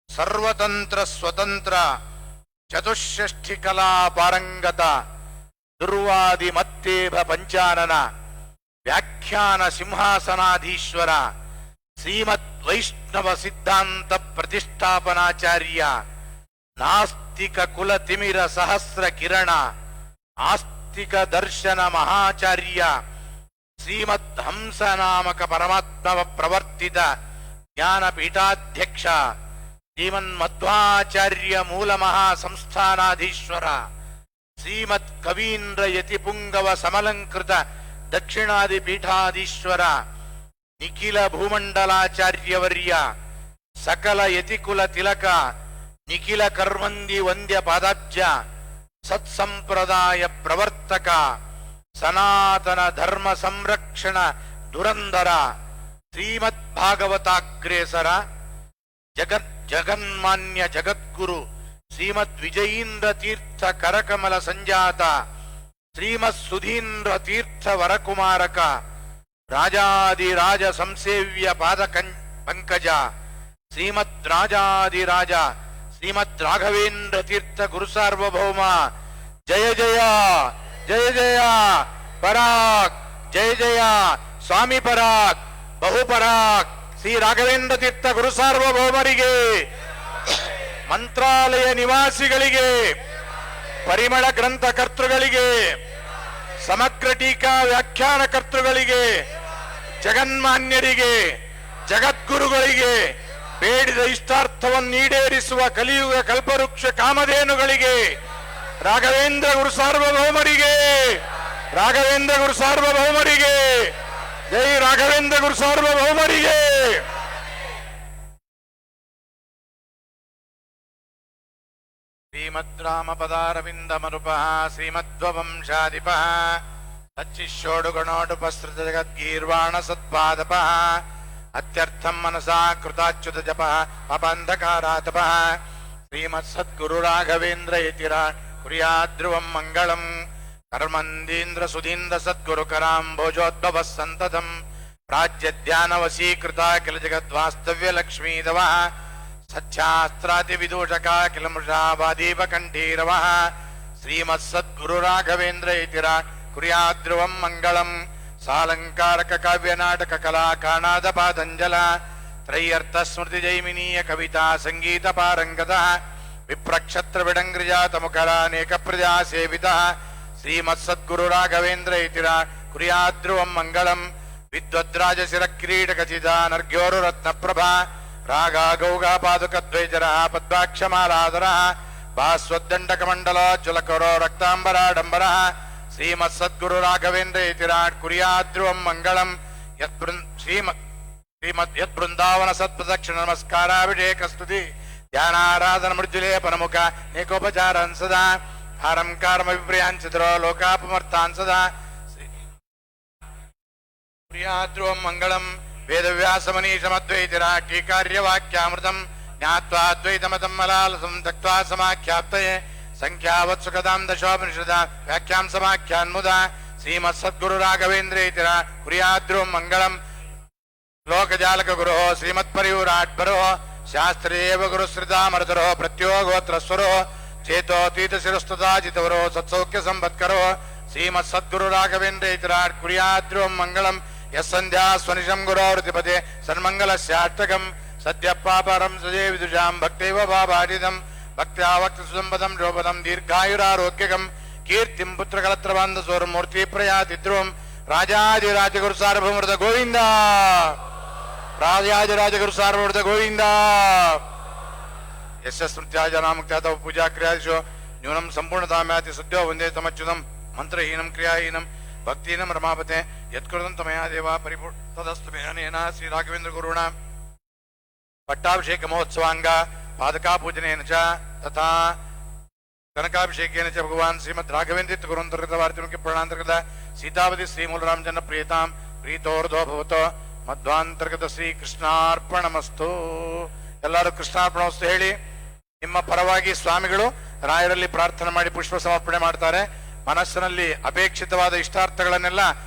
ಸರ್ವತಂತ್ರ ಸ್ವತಂತ್ರ ಚತುಷ್ಷಷ್ಠಿ ಕಲಾ ಪಾರಂಗತ ದುರ್ವಾದಿ ಮತ್ತೇಭ ಪಂಚಾನನ ವ್ಯಾಖ್ಯಾನ ಸಿಂಹಾಸನಾಧೀಶ್ವರ ಶ್ರೀಮದ್ ವೈಷ್ಣವ ಸಿದ್ಧಾಂತ ಪ್ರತಿಷ್ಠಾಪನಾಚಾರ್ಯ ನಾಸ್ತಿಕ ಕುಲ ತಿಮಿರ ಸಹಸ್ರ ಕಿರಣ ಆಸ್ತಿಕ ದರ್ಶನ ಮಹಾಚಾರ್ಯ ಶ್ರೀಮದ್ ಹಂಸ ನಾಮಕ ಪರಮಾತ್ಮ ಪ್ರವರ್ತಿತ ಜ್ಞಾನಪೀಠಾಧ್ಯಕ್ಷ ಶ್ರೀಮನ್ ಮಧ್ವಾಚಾರ್ಯ ಮೂಲ ಮಹಾ ಸಂಸ್ಥಾನಾಧೀಶ್ವರ ಶ್ರೀಮತ್ ಕವೀಂದ್ರ ಯತಿಪುಂಗವ ಸಮಲಂಕೃತ ದಕ್ಷಿಣಾದಿ ಪೀಠಾಧೀಶ್ವರ ನಿಖಿಲ ಭೂಮಂಡಲಾಚಾರ್ಯವರ್ಯ ಸಕಲ ಯತಿಕುಲ ತಿಲಕ ನಿಖಿಲ ಕರ್ಮಂದಿ ವಂದ್ಯ ಪಾದಾಬ್ಜ ಸತ್ಸಂಪ್ರದಾಯ ಪ್ರವರ್ತಕ ಸನಾತನ ಧರ್ಮ ಸಂರಕ್ಷಣ ದುರಂಧರ ಶ್ರೀಮದ್ ಭಾಗವತಾಗ್ರೇಸರ ಜಗನ್ಮಾನ್ಯ ಜಗದ್ಗುರು ಶ್ರೀಮದ್ ವಿಜಯೀಂದ್ರ ತೀರ್ಥ ಕರಕಮಲ ಸಂಜಾತ ಶ್ರೀಮತ್ ಸುಧೀಂದ್ರ ತೀರ್ಥ ವರಕುಮಾರಕ ರಾಜಾದಿರಾಜ ಸಂಸೇವ್ಯ ಪಾದ ಪಂಕಜ ಶ್ರೀಮದ್ ರಾಜಾದಿರಾಜ ಶ್ರೀಮದ್ ರಾಘವೇಂದ್ರ ತೀರ್ಥ ಗುರು ಸಾರ್ವಭೌಮ ಜಯ ಜಯ ಜಯ ಜಯ ಪರಾಕ್ ಜಯ ಜಯ ಸ್ವಾಮಿ ಪರಾಕ್ ಬಹುಪರಾಕ್ ಶ್ರೀ ರಾಘವೇಂದ್ರ ತೀರ್ಥ ಗುರು ಸಾರ್ವಭೌಮರಿಗೆ ಮಂತ್ರಾಲಯ ನಿವಾಸಿಗಳಿಗೆ ಪರಿಮಳ ಗ್ರಂಥ ಕರ್ತೃಗಳಿಗೆ ಸಮಗ್ರ ಟೀಕಾ ವ್ಯಾಖ್ಯಾನ ಕರ್ತೃಗಳಿಗೆ ಜಗನ್ಮಾನ್ಯರಿಗೆ ಜಗದ್ಗುರುಗಳಿಗೆ ಬೇಡಿದ ಇಷ್ಟಾರ್ಥವನ್ನು ಈಡೇರಿಸುವ ಕಲಿಯುಗ ಕಲ್ಪವೃಕ್ಷ ಕಾಮಧೇನುಗಳಿಗೆ ರಾಘವೇಂದ್ರ ಗುರು ಸಾರ್ವಭೌಮರಿಗೆ ರಾಘವೇಂದ್ರ ಗುರು ಸಾರ್ವಭೌಮರಿಗೆ ಜೈ ರಾಘವೇಂದ್ರ ಗುರು ಸಾರ್ವಭೌಮರಿಗೆ ಶ್ರೀಮದ್ ರಾಮ ಪದಾರವಿಂದ ಮರುಪ ಶ್ರೀಮಧ್ವಂಶಾಧಿಪ ಸಚ್ಚಿಷ್ಯೋಡು ಗಣೋಡುಪಸೃತ ಜಗದ್ಗೀರ್ವಾಣ ಸತ್ಪಾದಪ ಅತ್ಯರ್ಥಂ ಮನಸಾ ಕೃತಾಚ್ಯುತ ಜಪ ಅಪಂಧಕಾರಾತಪ ಶ್ರೀಮತ್ ಸದ್ಗುರು ರಾಘವೇಂದ್ರ ಯತಿರಾ ಕುರ್ಯಾದ್ರುವಂ ಮಂಗಳಂ ಕರ್ಮಂದೀಂದ್ರ ಸುಧೀಂದ್ರ ಸದ್ಗುರು ಕರಾಂಭೋಜೋದ್ಭವ ಸಂತತಂ ಪ್ರಾಜ್ಯಧ್ಯಾನ ವಶೀಕೃತ ಕಿಲ ಜಗದ್ವಾಸ್ತವ್ಯ ಲಕ್ಷ್ಮೀದವ ಸಚ್ಛಾಸ್ತ್ರಾತಿ ವಿದೂಷಕ ಕಿಲ ಮೃಷಾವಾದೀಪ ಕಂಠೀರವ ಶ್ರೀಮತ್ ಸದ್ಗುರು ರಾಘವೇಂದ್ರ ಯತಿರಾ ಕುರ್ಯಾದ್ರುವಂ ಮಂಗಳಂ ಸಾಲಂಕಾರಕ ಕಾವ್ಯ ನಾಟಕ ಕಲಾ ಕಾಣಾದ ಪಾದಂಜಲ ತ್ರೈಯರ್ಥ ಸ್ಮೃತಿ ಜೈಮಿನೀಯ ಕವಿತಾ ಸಂಗೀತ ಪಾರಂಗತ ವಿಪ್ರಕ್ಷತ್ರ ವಿಡಂಗ್ರಿಜಾತ ಮುಖರಾನೇಕ ಪ್ರಜಾ ಸೇವಿತ ಶ್ರೀಮತ್ ಸದ್ಗುರು ರಾಘವೇಂದ್ರ ಯತಿರಾ ಕುರ್ಯಾದ್ರುವಂ ಮಂಗಳಂ ವಿದ್ವದ್ರಾಜ ಶಿರ ಕಿರೀಟ ಖಚಿತ ನರ್ಘ್ಯೋರು ರತ್ನಪ್ರಭಾ ರಾಗ ಗೌಗ ಪಾದುಕ ದ್ವೈಜರ ಪದ್ಮಾಕ್ಷಮಾಲಾದರ ಭಾಸ್ವದ್ದಂಡಕ ಮಂಡಲೋಜ್ವಲಕರೋ ರಕ್ತಾಂಬರಾಡಂಬರ ಶ್ರೀಮತ್ ಸದ್ಗುರು ರಾಘವೇಂದ್ರ ಯತಿರಾ ಕುರ್ಯಾದ್ರುವಂ ಮಂಗಳಂ ಶ್ರೀಮದ್ ಯತ್ ಬೃಂದಾವನ ಸತ್ಪ್ರದಕ್ಷಿಣ ನಮಸ್ಕಾರಾಭಿಷೇಕ ಸ್ತುತಿ ಧ್ಯಾನಾರಾಧನ ಮೃಜುಲೇ ಪರಮುಖ ನೇಕೋಪಚಾರನ್ ಸದಾ ಹಾರಂ ಕಾರ್ಮ ವಿಪ್ರಿಯಾಂಚಿದ್ರೋ ಲೋಕಾಪಮರ್ಥಾನ್ ಸದಾ ಕುರ್ಯಾದ್ರುವಂ ಮಂಗಳಂ ವೇದವ್ಯಾಸ ಮನೀಷಮದ್ವೈತಿರಾ ಟೀಕಾರ್ಯವಾಕ್ಯಾಮೃತಂ ಜ್ಞಾತ್ವಾ ದ್ವೈತಮತಂ ಮಲಾಲಸಂ ತಕ್ತ್ವಾ ಸಮಾಖ್ಯಾಪ್ತಯೇ ಸಂಖ್ಯಾವತ್ ಸುಖದಾಂ ದಶೋಪನಿಷದ ವ್ಯಾಖ್ಯಾಂ ಸಮಾಖ್ಯಾನ್ಮುದ ಶ್ರೀಮತ್ ಸದ್ಗುರು ರಾಘವೇಂದ್ರ ಯತಿರಾ ಕುರ್ಯಾದ್ರುವಂ ಮಂಗಳಂ ಲೋಕಜಾಲಕ ಗುರು ಶ್ರೀಮತ್ ಪರಿವ್ರಾಟ್ಪರೋ ಶಾಸ್ತ್ರೇವ ಗುರುಶ್ರಿತಾಮೃತರೋ ಪ್ರತ್ಯೋಗೋತ್ರಸ್ವರೋ ಚೇತೋತೀತ ಶಿರಸ್ತುತಾಜಿತವರೋ ಸತ್ಸೌಖ್ಯ ಸಂಪತ್ಕರೋ ಶ್ರೀಮತ್ ಸದ್ಗುರು ರಾಘವೇಂದ್ರ ಯತಿರಾ ಕುರ್ಯಾದ್ರುವಂ ಮಂಗಳಂ ಯಸ್ಸಂಧ್ಯಾ ಸ್ವನಿಶಂ ಗುರೋವೃತಿಪತೆ ಸನ್ಮಂಗಲ ಸ್ಯಾಷ್ಟಕಂ ಸದ್ಯ ಪಾಪರಂ ಸಜೇ ವಿದುಷಾಂ ಭಕ್ತೈವ ಭಾವಾಡಿದಂ ಭಕ್ತ್ಯಾವಕ್ತ ಸುಸಂಪದಂ ಶೋಭದಂ ದೀರ್ಘಾಯುರಾರೋಗ್ಯಕಂ ಕೀರ್ತಿಂ ಪುತ್ರಕಲತ್ರಬಂಧ ಸೋರಮೂರ್ತಿ ಪ್ರಯಾತಿಧ್ರುವಂ ರಾಜಾದಿರಾಜಗುರು ಸಾರ್ವಭೌಮೃತ ಗೋವಿಂದ ರಾಜಾದಿರಾಜಗುರು ಸಾರ್ವಭೌಮೃತ ಗೋವಿಂದ ಯಶಸ್ಮೃತ್ಯಾಜನಾಮುಕ್ತ ಪೂಜಾ ಕ್ರಿಯಾದಿಶೋ ನ್ಯೂನಂ ಸಂಪೂರ್ಣತಾಮ್ಯಾತಿ ಸದ್ಯೋ ವಂದೇ ತಮಚ್ಯುತಂ ಮಂತ್ರಹೀನಂ ಕ್ರಿಯಾಹೀನಂ ಭಕ್ತಿಹೀನಂ ರಮಾಪತೆ ಯತ್ಕೃತಂತ ಮಯಾ ದೇವ ಪರಿಪೂರ್ಣದಸ್ತು ಮೇನೇನ ಶ್ರೀ ರಾಘವೇಂದ್ರ ಗುರುಣ ಪಟ್ಟಾಭಿಷೇಕ ಮಹೋತ್ಸವಾಂಗ ಪಾದಕಾ ಪೂಜನೇನ ಚ ತಥಾ ಕನಕಾಭಿಷೇಕೇನ ಚ ಭಗವಾನ್ ಶ್ರೀಮದ್ ರಾಘವೇಂದ್ರ ಗುರುಂತರ್ಗತ ವಾರ್ತಿಮುಖ್ಯ ಪ್ರಣಾಂತರ್ಗತ ಸೀತಾವತಿ ಶ್ರೀ ಮೂಲರಾಮಚಂದ್ರ ಪ್ರಿಯತಾಂ ಪ್ರೀತೋರ್ಧೋ ಭವತೋ ಮಧ್ವಾಂತರ್ಗತ ಶ್ರೀ ಕೃಷ್ಣಾರ್ಪಣಮಸ್ತು. ಎಲ್ಲರೂ ಕೃಷ್ಣಾರ್ಪಣಮಸ್ತು ಹೇಳಿ. ನಿಮ್ಮ ಪರವಾಗಿ ಸ್ವಾಮಿಗಳು ರಾಯರಲ್ಲಿ ಪ್ರಾರ್ಥನೆ ಮಾಡಿ ಪುಷ್ಪ ಸಮರ್ಪಣೆ ಮಾಡ್ತಾರೆ. ಮನಸ್ಸಿನಲ್ಲಿ ಅಪೇಕ್ಷಿತವಾದ ಇಷ್ಟಾರ್ಥಗಳನ್ನೆಲ್ಲ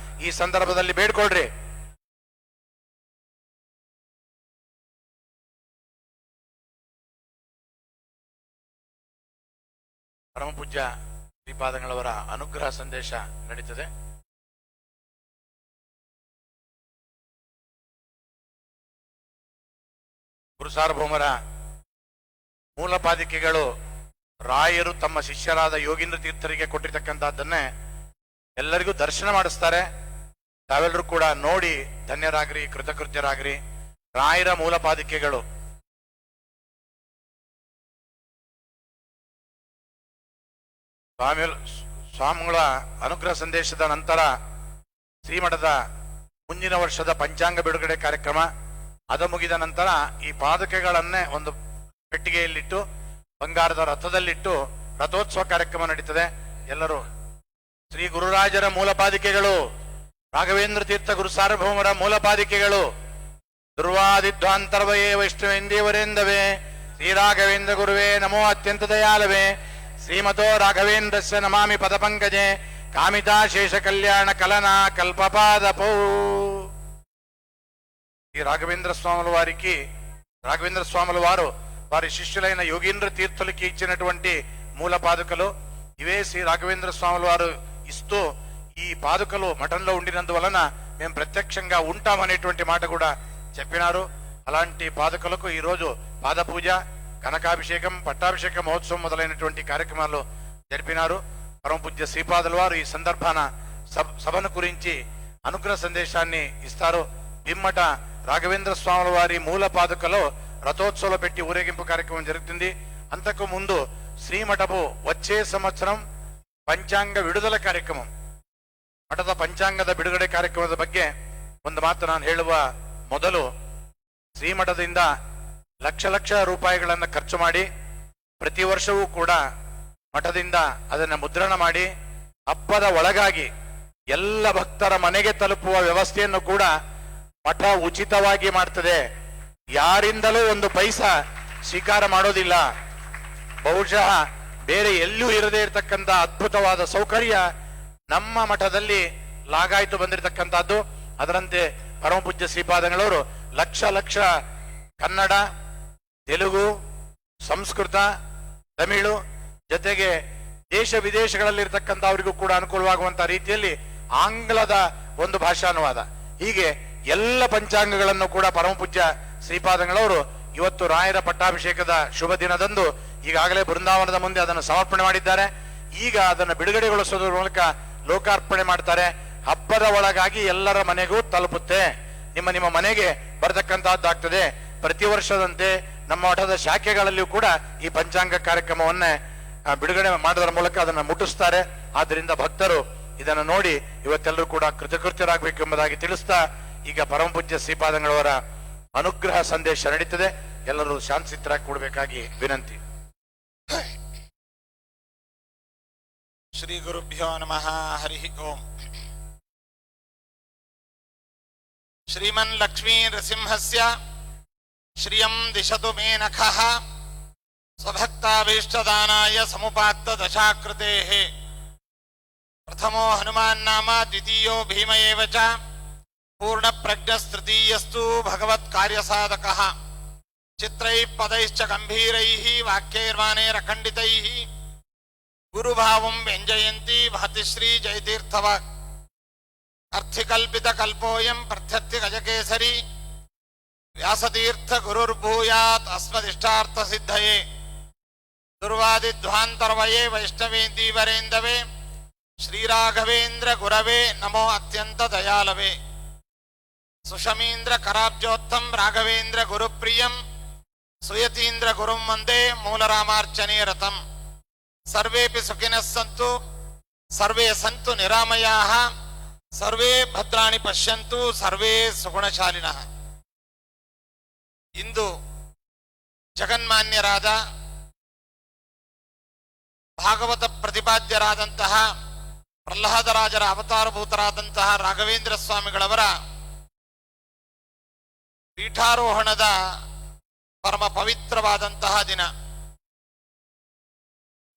ಈ ಸಂದರ್ಭದಲ್ಲಿ ಬೇಡ್ಕೊಳ್ರಿ. ಪರಮಪೂಜ್ಯ ಶ್ರೀಪಾದಂಗಳವರ ಅನುಗ್ರಹ ಸಂದೇಶ ನಡೀತದೆ. ಗುರು ಸಾರ್ವಭೌಮರ ಮೂಲಪಾದಿಕೆಗಳು ರಾಯರು ತಮ್ಮ ಶಿಷ್ಯರಾದ ಯೋಗೀಂದ್ರ ತೀರ್ಥರಿಗೆ ಕೊಟ್ಟಿರ್ತಕ್ಕಂಥದ್ದನ್ನೇ ಎಲ್ಲರಿಗೂ ದರ್ಶನ ಮಾಡಿಸ್ತಾರೆ. ತಾವೆಲ್ಲರೂ ಕೂಡ ನೋಡಿ ಧನ್ಯರಾಗ್ರಿ, ಕೃತಕೃತ್ಯರಾಗ್ರಿ. ರಾಯರ ಮೂಲಪಾದಿಕೆಗಳು ಸ್ವಾಮಿಗಳ ಅನುಗ್ರಹ ಸಂದೇಶದ ನಂತರ ಶ್ರೀಮಠದ ಮುಂದಿನ ವರ್ಷದ ಪಂಚಾಂಗ ಬಿಡುಗಡೆ ಕಾರ್ಯಕ್ರಮ ಅದು ಮುಗಿದ ನಂತರ ಈ ಪಾದುಕೆಗಳನ್ನೇ ಒಂದು ಪೆಟ್ಟಿಗೆಯಲ್ಲಿಟ್ಟು ಬಂಗಾರದ ರಥದಲ್ಲಿಟ್ಟು ರಥೋತ್ಸವ ಕಾರ್ಯಕ್ರಮ ನಡೀತದೆ. ಎಲ್ಲರೂ ಶ್ರೀ ಗುರುರಾಜರ ಮೂಲಪಾದಿಕೆಗಳು, ರಾಘವೇಂದ್ರ ತೀರ್ಥ ಗುರು ಸಾರ್ವಭೌಮರ ಮೂಲಪಾದಿಕೆಗಳು, ದುರ್ವಾದಿಧ್ವಾಂತರ್ವಯೇ ವೈಷ್ಣವೇಂದೇವರೇಂದವೇ ಶ್ರೀ ರಾಘವೇಂದ್ರ ಗುರುವೇ ನಮೋ ಅತ್ಯಂತ ದಯಾಲವೇ ಶ್ರೀಮತೋ ರಾಘವೇಂದ್ರಸ್ಯ ನಮಾಮಿ ಪದಪಂಕಜೆ ಕಾಮಿತಾ ಶೇಷ ಕಲ್ಯಾಣ ಕಲನಾ ಕಲ್ಪಪಾದಪೌ. ఈ రాఘవేంద్ర స్వాముల వారికి రాఘవేంద్ర స్వాముల వారు వారి శిష్యులైన యోగీంద్ర తీర్థులకి ఇచ్చినటువంటి మూల పాదుకలు ఇవే. శ్రీ రాఘవేంద్ర స్వాముల వారు ఇస్తూ ఈ పాదుకలు మఠంలో ఉండినందువలన మేము ప్రత్యక్షంగా ఉంటామనేటువంటి మాట కూడా చెప్పినారు. అలాంటి పాదుకలకు ఈరోజు పాద పూజ, కనకాభిషేకం, పట్టాభిషేక మహోత్సవం మొదలైనటువంటి కార్యక్రమాలు జరిపినారు. పరమపూజ్య శ్రీపాదుల వారు ఈ సందర్భాన సభను గురించి అనుగ్రహ సందేశాన్ని ఇస్తారు. బిమ్మట రాఘవేంద్ర స్వాముల వారి మూల పాదుకలో రథోత్సవంలో పెట్టి ఊరేగింపు కార్యక్రమం జరుగుతుంది. అంతకు ముందు శ్రీమఠపు వచ్చే ಸಂವತ್ಸರಂ ಪಂಚಾಂಗ ವಿಡುದಲ ಕಾರ್ಯಕ್ರಮ, ಮಠದ ಪಂಚಾಂಗದ ಬಿಡುಗಡೆ ಕಾರ್ಯಕ್ರಮದ ಬಗ್ಗೆ ಒಂದು ಮಾತು ನಾನು ಹೇಳುವ ಮೊದಲು, ಶ್ರೀಮಠದಿಂದ ಲಕ್ಷ ಲಕ್ಷ ರೂಪಾಯಿಗಳನ್ನು ಖರ್ಚು ಮಾಡಿ ಪ್ರತಿ ವರ್ಷವೂ ಕೂಡ ಮಠದಿಂದ ಅದನ್ನು ಮುದ್ರಣ ಮಾಡಿ ಹಬ್ಬದ ಒಳಗಾಗಿ ಎಲ್ಲ ಭಕ್ತರ ಮನೆಗೆ ತಲುಪುವ ವ್ಯವಸ್ಥೆಯನ್ನು ಕೂಡ ಮಠ ಉಚಿತವಾಗಿ ಮಾಡ್ತದೆ. ಯಾರಿಂದಲೂ ಒಂದು ಪೈಸಾ ಸ್ವೀಕಾರ ಮಾಡೋದಿಲ್ಲ. ಬಹುಶಃ ಬೇರೆ ಎಲ್ಲೂ ಇರದೇ ಇರತಕ್ಕಂಥ ಅದ್ಭುತವಾದ ಸೌಕರ್ಯ ನಮ್ಮ ಮಠದಲ್ಲಿ ಲಾಗಾಯ್ತು ಬಂದಿರತಕ್ಕಂಥದ್ದು. ಅದರಂತೆ ಪರಮಪೂಜ್ಯ ಶ್ರೀಪಾದಂಗಳವರು ಲಕ್ಷ ಲಕ್ಷ ಕನ್ನಡ, ತೆಲುಗು, ಸಂಸ್ಕೃತ, ತಮಿಳು ಜೊತೆಗೆ ದೇಶ ವಿದೇಶಗಳಲ್ಲಿರ್ತಕ್ಕಂಥವರಿಗೂ ಕೂಡ ಅನುಕೂಲವಾಗುವಂತಹ ರೀತಿಯಲ್ಲಿ ಆಂಗ್ಲದ ಒಂದು ಭಾಷಾನುವಾದ, ಹೀಗೆ ಎಲ್ಲ ಪಂಚಾಂಗಗಳನ್ನು ಕೂಡ ಪರಮಪೂಜ್ಯ ಶ್ರೀಪಾದಂಗಳವರು ಇವತ್ತು ರಾಯರ ಪಟ್ಟಾಭಿಷೇಕದ ಶುಭ ದಿನದಂದು ಈಗಾಗಲೇ ಬೃಂದಾವನದ ಮುಂದೆ ಅದನ್ನು ಸಮರ್ಪಣೆ ಮಾಡಿದ್ದಾರೆ. ಈಗ ಅದನ್ನು ಬಿಡುಗಡೆಗೊಳಿಸೋದ್ರ ಮೂಲಕ ಲೋಕಾರ್ಪಣೆ ಮಾಡ್ತಾರೆ. ಹಬ್ಬದ ಒಳಗಾಗಿ ಎಲ್ಲರ ಮನೆಗೂ ತಲುಪುತ್ತೆ, ನಿಮ್ಮ ನಿಮ್ಮ ಮನೆಗೆ ಬರತಕ್ಕಂತಹದ್ದಾಗ್ತದೆ. ಪ್ರತಿ ವರ್ಷದಂತೆ ನಮ್ಮ ಮಠದ ಶಾಖೆಗಳಲ್ಲಿಯೂ ಕೂಡ ಈ ಪಂಚಾಂಗ ಕಾರ್ಯಕ್ರಮವನ್ನೇ ಬಿಡುಗಡೆ ಮಾಡೋದ್ರ ಮೂಲಕ ಅದನ್ನು ಮುಟ್ಟಿಸ್ತಾರೆ. ಆದ್ದರಿಂದ ಭಕ್ತರು ಇದನ್ನು ನೋಡಿ ಇವತ್ತೆಲ್ಲರೂ ಕೂಡ ಕೃತಕೃತ್ಯರಾಗಬೇಕು ಎಂಬುದಾಗಿ ತಿಳಿಸ್ತಾ, ಈಗ ಪರಮಪೂಜ್ಯ ಶ್ರೀಪಾದಂಗಳವರ ಅನುಗ್ರಹ ಸಂದೇಶ ನಡೀತದೆ. ಎಲ್ಲರೂ ಶಾಂತಚಿತ್ತರಾಗಿ ಕೂಡಬೇಕಾಗಿ ವಿನಂತಿ. ಶ್ರೀ ಗುರುಭ್ಯೋ ನಮಃ. ಹರಿ ಓಂ. ಶ್ರೀಮನ್ ಲಕ್ಷ್ಮೀ ನೃಸಿಂಹಸ್ಯ ಶ್ರಿಯಂ ದಿಶತು ಮೇ ನಖಃ ಸ್ವಭಕ್ತಾಭೀಷ್ಟದಾನಾಯ ಸಮುಪಾತ್ತ ದಶಾಕೃತೇಃ. ಪ್ರಥಮೋ ಹನುಮಾನ್ ನಾಮ ದ್ವಿತೀಯೋ ಭೀಮ ಏವ ಚ ಪೂರ್ಣ ಪ್ರಜ್ಞಸ್ತೃತೀಯಸ್ತು ಭಗವತ್ ಕಾರ್ಯಸಾಧಕಃ. ಚಿತ್ರೈಃ ಪದೈಶ್ಚ ಗಂಭೀರೈಃ ವಾಕ್ಯೈರ್ವಾಣೈರಖಂಡಿತೈಃ ಗುರುಭಾವಂ ವ್ಯಂಜಯಂತಿ ಭಾತಿಶ್ರೀ ಜಯತೀರ್ಥವಾಕ್. ಅರ್ಥಿಕಲ್ಪಿತ ಕಲ್ಪೋಯಂ ಪ್ರತ್ಯರ್ಥಿ ಗಜಕೇಸರಿ ವ್ಯಾಸತೀರ್ಥ ಗುರುರ್ಭೂಯಾತ್ ಅಸ್ಮದಿಷ್ಟಾರ್ಥ ಸಿದ್ಧಯೇ. ದುರ್ವಾದಿಧ್ವಾಂತರ್ವಯೇ ವೈಷ್ಣವೇಂದೀವರೇಂದವೇ ಶ್ರೀರಾಘವೇಂದ್ರ ಗುರವೇ ನಮೋ ಅತ್ಯಂತ ದಯಾಲವೇ. ಸುಷಮೀಂದ್ರ ಕರಾಬ್ಜೋತ್ತಂ ರಾಘವೇಂದ್ರ ಗುರುಪ್ರಿಯಂ ಸುಯತೀಂದ್ರ ಗುರುಂ ವಂದೇ ಮೂಲರಾಮಾರ್ಚನೆ ರತಂ. ಸರ್ವೇಪಿ ಸುಖಿನಃ ಸಂತು ಸರ್ವೇ ಸಂತು ನಿರಾಮಯಾಃ ಸರ್ವೇ ಭದ್ರಾಣಿ ಪಶ್ಯಂತು ಸರ್ವೇ ಸುಗುಣಶಾಲಿನಃ. ಇಂದು ಜಗನ್ಮಾನ್ಯರಾದ ಭಾಗವತ ಪ್ರತಿಪಾದ್ಯರಾದಂತಹ ಪ್ರಹ್ಲಾದರಾಜರ ಅವತಾರಭೂತರಾದಂತಹ ರಾಘವೇಂದ್ರ ಸ್ವಾಮಿಗಳವರ ಪೀಠಾರೋಹಣದ ಪರಮ ಪವಿತ್ರವಾದಂತಹ ದಿನ.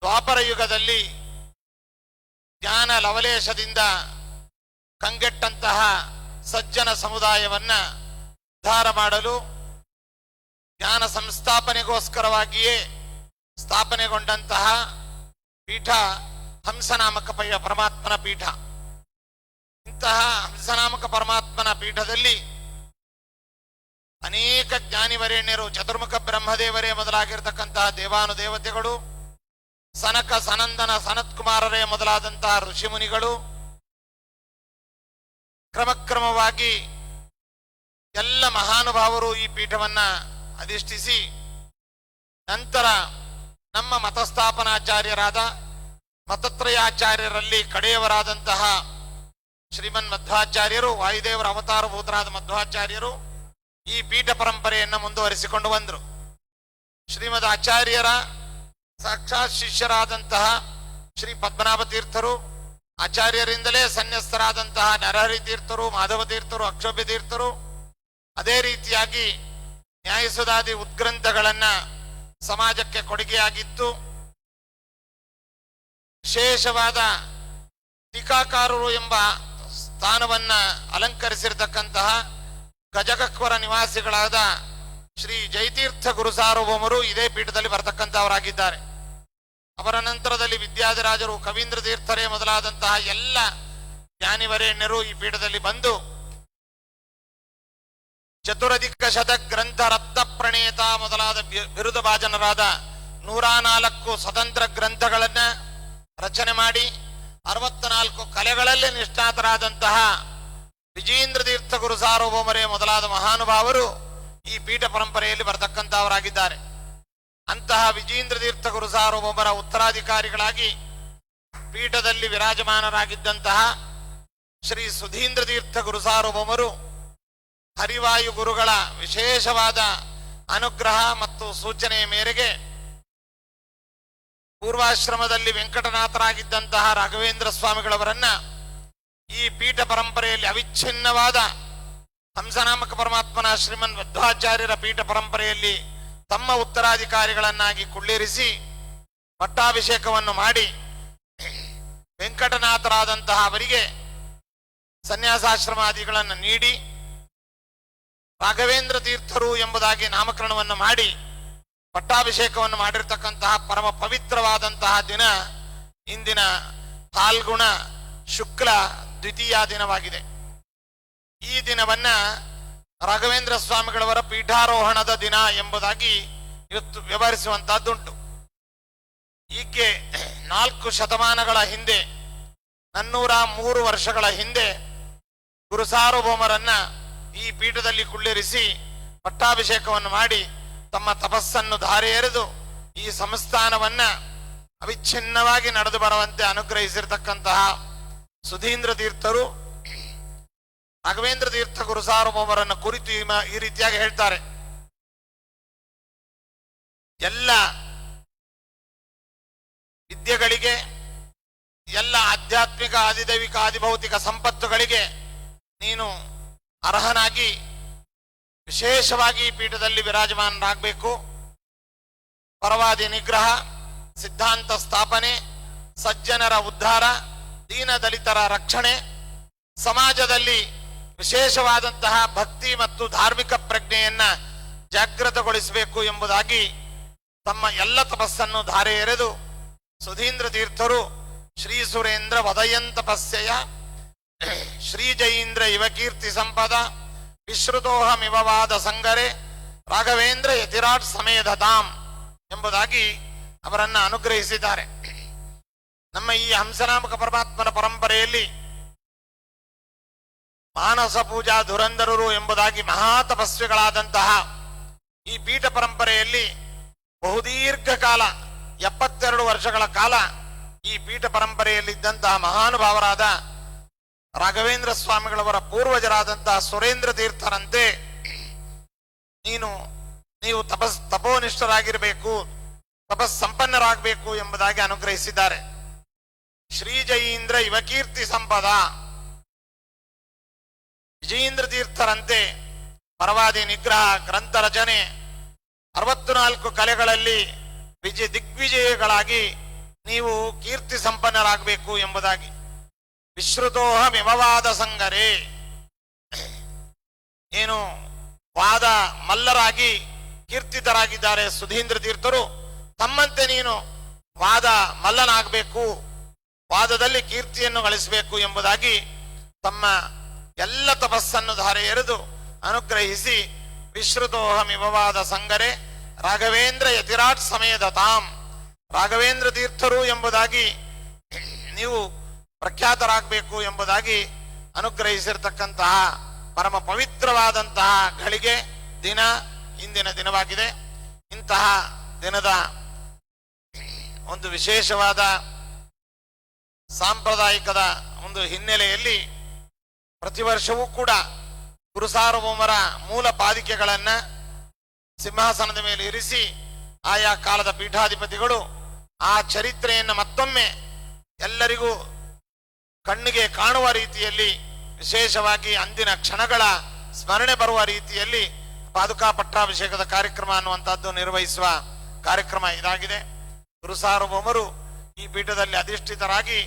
ದ್ವಾಪರ ಯುಗದಲ್ಲಿ ಜ್ಞಾನ ಲವಲೇಶದಿಂದ ಕಂಗೆಟ್ಟಂತಹ ಸಜ್ಜನ ಸಮುದಾಯವನ್ನ ಉದ್ಧಾರ ಮಾಡಲು ಜ್ಞಾನ ಸಂಸ್ಥಾಪನೆಗೋಸ್ಕರವಾಗಿಯೇ ಸ್ಥಾಪನೆಗೊಂಡಂತಹ ಪೀಠ ಹಂಸನಾಮಕ ಪರಮಾತ್ಮನ ಪೀಠ. ಇಂತಹ ಹಂಸನಾಮಕ ಪರಮಾತ್ಮನ ಪೀಠದಲ್ಲಿ ಅನೇಕ ಜ್ಞಾನಿವರೇಣ್ಯರು, ಚತುರ್ಮುಖ ಬ್ರಹ್ಮದೇವರೇ ಮೊದಲಾಗಿರ್ತಕ್ಕಂತಹ ದೇವಾನುದೇವತೆಗಳು, ಸನಕ ಸನಂದನ ಸನತ್ಕುಮಾರರೇ ಮೊದಲಾದಂತಹ ಋಷಿಮುನಿಗಳು ಕ್ರಮಕ್ರಮವಾಗಿ ಎಲ್ಲ ಮಹಾನುಭಾವರು ಈ ಪೀಠವನ್ನ ಅಧಿಷ್ಠಿಸಿ ನಂತರ ನಮ್ಮ ಮತಸ್ಥಾಪನಾಚಾರ್ಯರಾದ ಮತತ್ರಯಾಚಾರ್ಯರಲ್ಲಿ ಕಡೆಯವರಾದಂತಹ ಶ್ರೀಮನ್ ಮಧ್ವಾಚಾರ್ಯರು, ವಾಯುದೇವರ ಅವತಾರಭೂತರಾದ ಮಧ್ವಾಚಾರ್ಯರು ಈ ಪೀಠ ಪರಂಪರೆಯನ್ನು ಮುಂದುವರಿಸಿಕೊಂಡು ಬಂದರು. ಶ್ರೀಮದ್ ಆಚಾರ್ಯರ ಸಾಕ್ಷಾತ್ ಶಿಷ್ಯರಾದಂತಹ ಶ್ರೀ ಪದ್ಮನಾಭ ತೀರ್ಥರು, ಆಚಾರ್ಯರಿಂದಲೇ ಸನ್ಯಸ್ತರಾದಂತಹ ನರಹರಿ ತೀರ್ಥರು, ಮಾಧವ ತೀರ್ಥರು, ಅಕ್ಷೋಭ್ಯ ತೀರ್ಥರು, ಅದೇ ರೀತಿಯಾಗಿ ನ್ಯಾಯಸುಧಾದಿ ಉದ್ಗ್ರಂಥಗಳನ್ನ ಸಮಾಜಕ್ಕೆ ಕೊಡುಗೆಯಾಗಿತ್ತು. ವಿಶೇಷವಾದ ಟೀಕಾಕಾರರು ಎಂಬ ಸ್ಥಾನವನ್ನ ಅಲಂಕರಿಸಿರತಕ್ಕಂತಹ ಗಜಗಕ್ವರ ನಿವಾಸಿಗಳಾದ ಶ್ರೀ ಜಯತೀರ್ಥ ಗುರುಸಾರ್ವಭೌಮರು ಇದೇ ಪೀಠದಲ್ಲಿ ಬರತಕ್ಕಂತಹವರಾಗಿದ್ದಾರೆ. ಅವರ ನಂತರದಲ್ಲಿ ವಿದ್ಯಾಧಿರಾಜರು, ಕವೀಂದ್ರ ತೀರ್ಥರೇ ಮೊದಲಾದಂತಹ ಎಲ್ಲ ಜ್ಞಾನಿವರೇಣ್ಯರು ಈ ಪೀಠದಲ್ಲಿ ಬಂದು ಚತುರಧಿಕ ಶತ ಗ್ರಂಥ ರತ್ನ ಪ್ರಣೇತ ಮೊದಲಾದ ಬಿರುದ ಭಾಜನರಾದ 104 ಸ್ವತಂತ್ರ ಗ್ರಂಥಗಳನ್ನ ರಚನೆ ಮಾಡಿ 64 ಕಲೆಗಳಲ್ಲಿ ನಿಷ್ಣಾತರಾದಂತಹ ವಿಜೇಂದ್ರ ತೀರ್ಥ ಗುರು ಸಾರ್ವಭೌಮರೇ ಮೊದಲಾದ ಮಹಾನುಭಾವರು ಈ ಪೀಠ ಪರಂಪರೆಯಲ್ಲಿ ಬರತಕ್ಕಂತಹವರಾಗಿದ್ದಾರೆ. ಅಂತಹ ವಿಜೇಂದ್ರ ತೀರ್ಥ ಗುರು ಸಾರ್ವಭೌಮರ ಉತ್ತರಾಧಿಕಾರಿಗಳಾಗಿ ಪೀಠದಲ್ಲಿ ವಿರಾಜಮಾನರಾಗಿದ್ದಂತಹ ಶ್ರೀ ಸುಧೀಂದ್ರ ತೀರ್ಥ ಗುರು ಸಾರ್ವಭೌಮರು ಹರಿವಾಯು ಗುರುಗಳ ವಿಶೇಷವಾದ ಅನುಗ್ರಹ ಮತ್ತು ಸೂಚನೆಯ ಮೇರೆಗೆ ಪೂರ್ವಾಶ್ರಮದಲ್ಲಿ ವೆಂಕಟನಾಥರಾಗಿದ್ದಂತಹ ರಾಘವೇಂದ್ರ ಸ್ವಾಮಿಗಳವರನ್ನ ಈ ಪೀಠ ಪರಂಪರೆಯಲ್ಲಿ ಅವಿಚ್ಛಿನ್ನವಾದ ಹಂಸನಾಮಕ ಪರಮಾತ್ಮನ ಶ್ರೀಮನ್ ಮಧ್ವಾಚಾರ್ಯರ ಪೀಠ ಪರಂಪರೆಯಲ್ಲಿ ತಮ್ಮ ಉತ್ತರಾಧಿಕಾರಿಗಳನ್ನಾಗಿ ಕುಳ್ಳಿರಿಸಿ ಪಟ್ಟಾಭಿಷೇಕವನ್ನು ಮಾಡಿ ವೆಂಕಟನಾಥರಾದಂತಹ ಅವರಿಗೆ ಸನ್ಯಾಸಾಶ್ರಮಾದಿಗಳನ್ನು ನೀಡಿ ರಾಘವೇಂದ್ರ ತೀರ್ಥರು ಎಂಬುದಾಗಿ ನಾಮಕರಣವನ್ನು ಮಾಡಿ ಪಟ್ಟಾಭಿಷೇಕವನ್ನು ಮಾಡಿರ್ತಕ್ಕಂತಹ ಪರಮ ಪವಿತ್ರವಾದಂತಹ ದಿನ ಇಂದಿನ ಫಾಲ್ಗುಣ ಶುಕ್ಲ ದ್ವಿತೀಯ ದಿನವಾಗಿದೆ. ಈ ದಿನವನ್ನ ರಾಘವೇಂದ್ರ ಸ್ವಾಮಿಗಳವರ ಪೀಠಾರೋಹಣದ ದಿನ ಎಂಬುದಾಗಿ ಇವತ್ತು ವ್ಯವಹರಿಸುವಂತಹದ್ದುಂಟು. ಹೀಗೆ 4 ಶತಮಾನಗಳ ಹಿಂದೆ 403 ವರ್ಷಗಳ ಹಿಂದೆ ಗುರು ಸಾರ್ವಭೌಮರನ್ನ ಈ ಪೀಠದಲ್ಲಿ ಕುಳ್ಳಿರಿಸಿ ಪಟ್ಟಾಭಿಷೇಕವನ್ನು ಮಾಡಿ ತಮ್ಮ ತಪಸ್ಸನ್ನು ಧಾರೆ ಎರೆದು ಈ ಸಂಸ್ಥಾನವನ್ನ ಅವಿಚ್ಛಿನ್ನವಾಗಿ ನಡೆದು ಬರುವಂತೆ ಅನುಗ್ರಹಿಸಿರ್ತಕ್ಕಂತಹ ಸುಧೀಂದ್ರ ತೀರ್ಥರು ರಾಘವೇಂದ್ರ ತೀರ್ಥ ಗುರು ಸಾರ್ವಭೌಮರನ್ನು ಕುರಿತು ಈ ರೀತಿಯಾಗಿ ಹೇಳ್ತಾರೆ. ಎಲ್ಲ ವಿದ್ಯೆಗಳಿಗೆ, ಎಲ್ಲ ಆಧ್ಯಾತ್ಮಿಕ, ಆದಿದೈವಿಕ, ಆದಿಭೌತಿಕ ಸಂಪತ್ತುಗಳಿಗೆ ನೀನು ಅರ್ಹನಾಗಿ ವಿಶೇಷವಾಗಿ ಪೀಠದಲ್ಲಿ ವಿರಾಜಮಾನರಾಗಬೇಕು. ಪರವಾದಿ ನಿಗ್ರಹ, ಸಿದ್ಧಾಂತ ಸ್ಥಾಪನೆ, ಸಜ್ಜನರ ಉದ್ಧಾರ, ದೀನ ದಲಿತರ ರಕ್ಷಣೆ, ಸಮಾಜದಲ್ಲಿ ವಿಶೇಷವಾದಂತಹ ಭಕ್ತಿ ಮತ್ತು ಧಾರ್ಮಿಕ ಪ್ರಜ್ಞೆಯನ್ನ ಜಾಗೃತಗೊಳಿಸಬೇಕು ಎಂಬುದಾಗಿ ತಮ್ಮ ಎಲ್ಲ ತಪಸ್ಸನ್ನು ಧಾರೆ ಎರೆದು ಸುಧೀಂದ್ರ ತೀರ್ಥರು ಶ್ರೀ ಸುರೇಂದ್ರ ವದಯಂತಪಸ್ಯಯ ಶ್ರೀಜಯೀಂದ್ರ ಇವ ಕೀರ್ತಿ ಸಂಪದ ವಿಶ್ರುತೋಹಮಿವವಾದ ಸಂಗರೆ ರಾಘವೇಂದ್ರ ಯತಿರಾಟ್ ಸಮೇಧತಾಂ ಎಂಬುದಾಗಿ ಅವರನ್ನ ಅನುಗ್ರಹಿಸಿದ್ದಾರೆ. ನಮ್ಮ ಈ ಹಂಸನಾಮಕ ಪರಮಾತ್ಮನ ಪರಂಪರೆಯಲ್ಲಿ ಮಾನಸ ಪೂಜಾ ಧುರಂಧರರು ಎಂಬುದಾಗಿ ಮಹಾತಪಸ್ವಿಗಳಾದಂತಹ ಈ ಪೀಠ ಪರಂಪರೆಯಲ್ಲಿ ಬಹುದೀರ್ಘ ಕಾಲ 72 ವರ್ಷಗಳ ಕಾಲ ಈ ಪೀಠ ಪರಂಪರೆಯಲ್ಲಿದ್ದಂತಹ ಮಹಾನುಭಾವರಾದ ರಾಘವೇಂದ್ರ ಸ್ವಾಮಿಗಳವರ ಪೂರ್ವಜರಾದಂತಹ ಸುರೇಂದ್ರ ತೀರ್ಥರಂತೆ ನೀವು ತಪೋನಿಷ್ಠರಾಗಿರಬೇಕು, ತಪಸ್ಸಂಪನ್ನರಾಗಬೇಕು ಎಂಬುದಾಗಿ ಅನುಗ್ರಹಿಸಿದ್ದಾರೆ. ಶ್ರೀಜಯೀಂದ್ರ ಯುವಕೀರ್ತಿ ಸಂಪದ, ವಿಜಯೀಂದ್ರ ತೀರ್ಥರಂತೆ ಪರವಾದಿ ನಿಗ್ರಹ, ಗ್ರಂಥ ರಚನೆ, 64 ಕಲೆಗಳಲ್ಲಿ ದಿಗ್ವಿಜಯಗಳಾಗಿ ನೀವು ಕೀರ್ತಿ ಸಂಪನ್ನರಾಗಬೇಕು ಎಂಬುದಾಗಿ. ವಿಶ್ರುತೋಹಮಿಮವಾದ ಸಂಗರೇ, ಏನು ವಾದ ಮಲ್ಲರಾಗಿ ಕೀರ್ತಿತರಾಗಿದ್ದಾರೆ ಸುಧೀಂದ್ರ ತೀರ್ಥರು. ತಮ್ಮಂತೆ ನೀನು ವಾದ ಮಲ್ಲನಾಗಬೇಕು, ವಾದದಲ್ಲಿ ಕೀರ್ತಿಯನ್ನು ಗಳಿಸಬೇಕು ಎಂಬುದಾಗಿ ತಮ್ಮ ಎಲ್ಲ ತಪಸ್ಸನ್ನು ಧಾರೆ ಎರೆದು ಅನುಗ್ರಹಿಸಿ ವಿಶ್ರುತೋಹಮಿಮವಾದ ಸಂಗರೇ ರಾಘವೇಂದ್ರ ಯತಿರಾಟ್ ಸಮೇತ ತಾಂ, ರಾಘವೇಂದ್ರ ತೀರ್ಥರು ಎಂಬುದಾಗಿ ನೀವು ಪ್ರಖ್ಯಾತರಾಗಬೇಕು ಎಂಬುದಾಗಿ ಅನುಗ್ರಹಿಸಿರ್ತಕ್ಕಂತಹ ಪರಮ ಪವಿತ್ರವಾದಂತಹ ಗಳಿಗೆ ದಿನ ಇಂದಿನ ದಿನವಾಗಿದೆ. ಇಂತಹ ದಿನದ ಒಂದು ವಿಶೇಷವಾದ ಸಾಂಪ್ರದಾಯಿಕದ ಒಂದು ಹಿನ್ನೆಲೆಯಲ್ಲಿ ಪ್ರತಿ ವರ್ಷವೂ ಕೂಡ ಗುರುಸಾರ್ವಭೌಮರ ಮೂಲ ಪಾದಿಕೆಗಳನ್ನ ಸಿಂಹಾಸನದ ಮೇಲೆ ಇರಿಸಿ ಆಯಾ ಕಾಲದ ಪೀಠಾಧಿಪತಿಗಳು ಆ ಚರಿತ್ರೆಯನ್ನು ಮತ್ತೊಮ್ಮೆ ಎಲ್ಲರಿಗೂ ಕಣ್ಣಿಗೆ ಕಾಣುವ ರೀತಿಯಲ್ಲಿ, ವಿಶೇಷವಾಗಿ ಅಂದಿನ ಕ್ಷಣಗಳ ಸ್ಮರಣೆ ಬರುವ ರೀತಿಯಲ್ಲಿ ಪಾದುಕಾ ಪಟ್ಟಾಭಿಷೇಕದ ಕಾರ್ಯಕ್ರಮ ಅನ್ನುವಂಥದ್ದು ನಿರ್ವಹಿಸುವ ಕಾರ್ಯಕ್ರಮ ಇದಾಗಿದೆ. ಗುರುಸಾರ್ವಭೌಮರು ಈ ಪೀಠದಲ್ಲಿ ಅಧಿಷ್ಠಿತರಾಗಿ